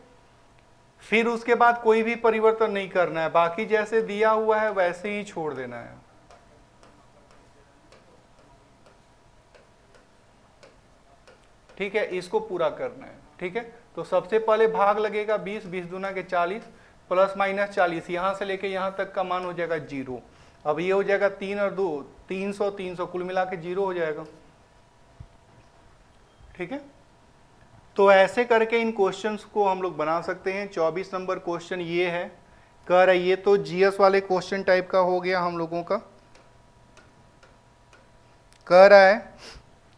फिर उसके बाद कोई भी परिवर्तन नहीं करना है, बाकी जैसे दिया हुआ है वैसे ही छोड़ देना है। ठीक है, इसको पूरा करना है, ठीक है। तो सबसे पहले भाग लगेगा 20, 20 दूना के 40, प्लस माइनस 40, यहां से लेके यहां तक का मान हो जाएगा 0। अब ये हो जाएगा 3 और 2 300, 300 कुल मिला के 0 हो जाएगा, ठीक है। तो ऐसे करके इन क्वेश्चंस को हम लोग बना सकते हैं। 24 नंबर क्वेश्चन ये है, कह रहा है ये तो जीएस वाले क्वेश्चन टाइप का हो गया हम लोगों का। कह रहा है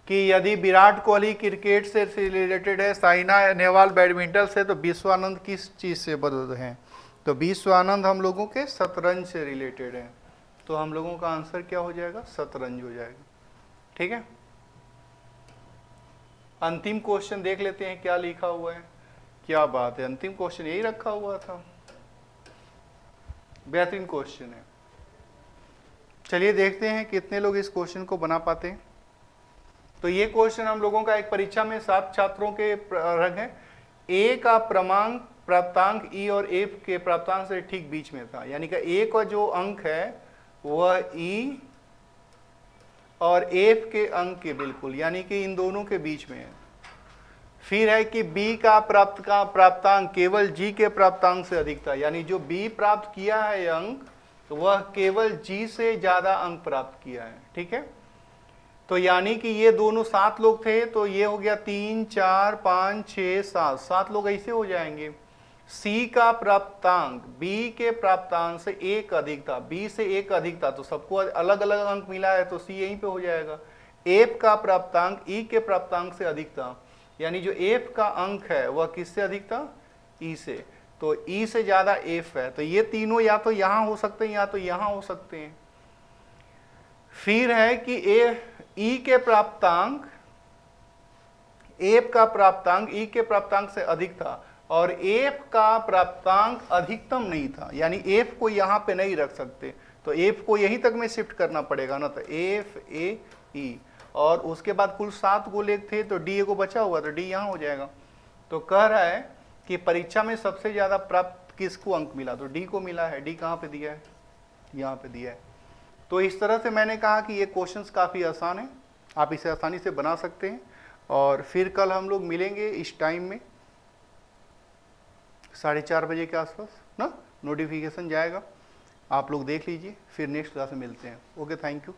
कि यदि विराट कोहली क्रिकेट से रिलेटेड है, साइना नेहवाल बैडमिंटन से, तो विश्वानंद किस चीज से बदल हैं? तो विश्वानंद हम लोगों के शतरंज से रिलेटेड है, तो हम लोगों का आंसर क्या हो जाएगा? शतरंज हो जाएगा, ठीक है। अंतिम क्वेश्चन देख लेते हैं क्या लिखा हुआ है। क्या बात है, अंतिम क्वेश्चन यही रखा हुआ था, बेहतरीन क्वेश्चन है। चलिए देखते हैं कितने लोग इस क्वेश्चन को बना पाते हैं। तो ये क्वेश्चन हम लोगों का एक परीक्षा में 7 छात्रों के रंग है। ए का प्राप्तांक ई और एफ के प्राप्तांक से ठीक बीच में था, यानी कि ए का जो अंक है वह ई और एफ के अंक के बिल्कुल, यानी कि इन दोनों के बीच में है। फिर है कि बी का प्राप्तांक केवल जी के प्राप्तांक से अधिक था, यानी जो बी प्राप्त किया है अंक, तो वह केवल जी से ज्यादा अंक प्राप्त किया है, ठीक है। तो यानी कि ये दोनों 7 लोग थे, तो ये हो गया 3 4 5 6 7, 7 लोग ऐसे हो जाएंगे। सी का प्राप्तांक बी के प्राप्तांक से 1 अधिक था, बी से 1 अधिक था, तो सबको अलग अलग अंक मिला है, तो सी यहीं पे हो जाएगा। एफ का प्राप्तांक ई के प्राप्तांक से अधिक था, यानी जो एफ का अंक है वह किससे अधिक था? ई से, तो ई से ज्यादा एफ है, तो ये तीनों या तो यहां हो सकते हैं या तो यहां हो सकते हैं। फिर है कि ई के प्राप्तांक एफ का प्राप्तांक ई के प्राप्तांक से अधिक था, और एफ का प्राप्तांक अधिकतम नहीं था, यानी एफ को यहां पे नहीं रख सकते, तो एफ को यहीं तक में शिफ्ट करना पड़ेगा ना, तो एफ ए ई, और उसके बाद कुल 7 गोलेक थे, तो डी को बचा हुआ, तो डी यहां हो जाएगा। तो कह रहा है कि परीक्षा में सबसे ज्यादा प्राप्त किसको अंक मिला? तो डी को मिला है। डी कहां पे दिया है? यहां पे दिया है। तो इस तरह से मैंने कहा कि ये क्वेश्चंस काफ़ी आसान है, आप इसे आसानी से बना सकते हैं। और फिर कल हम लोग मिलेंगे इस टाइम में 4:30 बजे के आसपास ना, नोटिफिकेशन जाएगा, आप लोग देख लीजिए। फिर नेक्स्ट क्लास में मिलते हैं। Okay, thank you.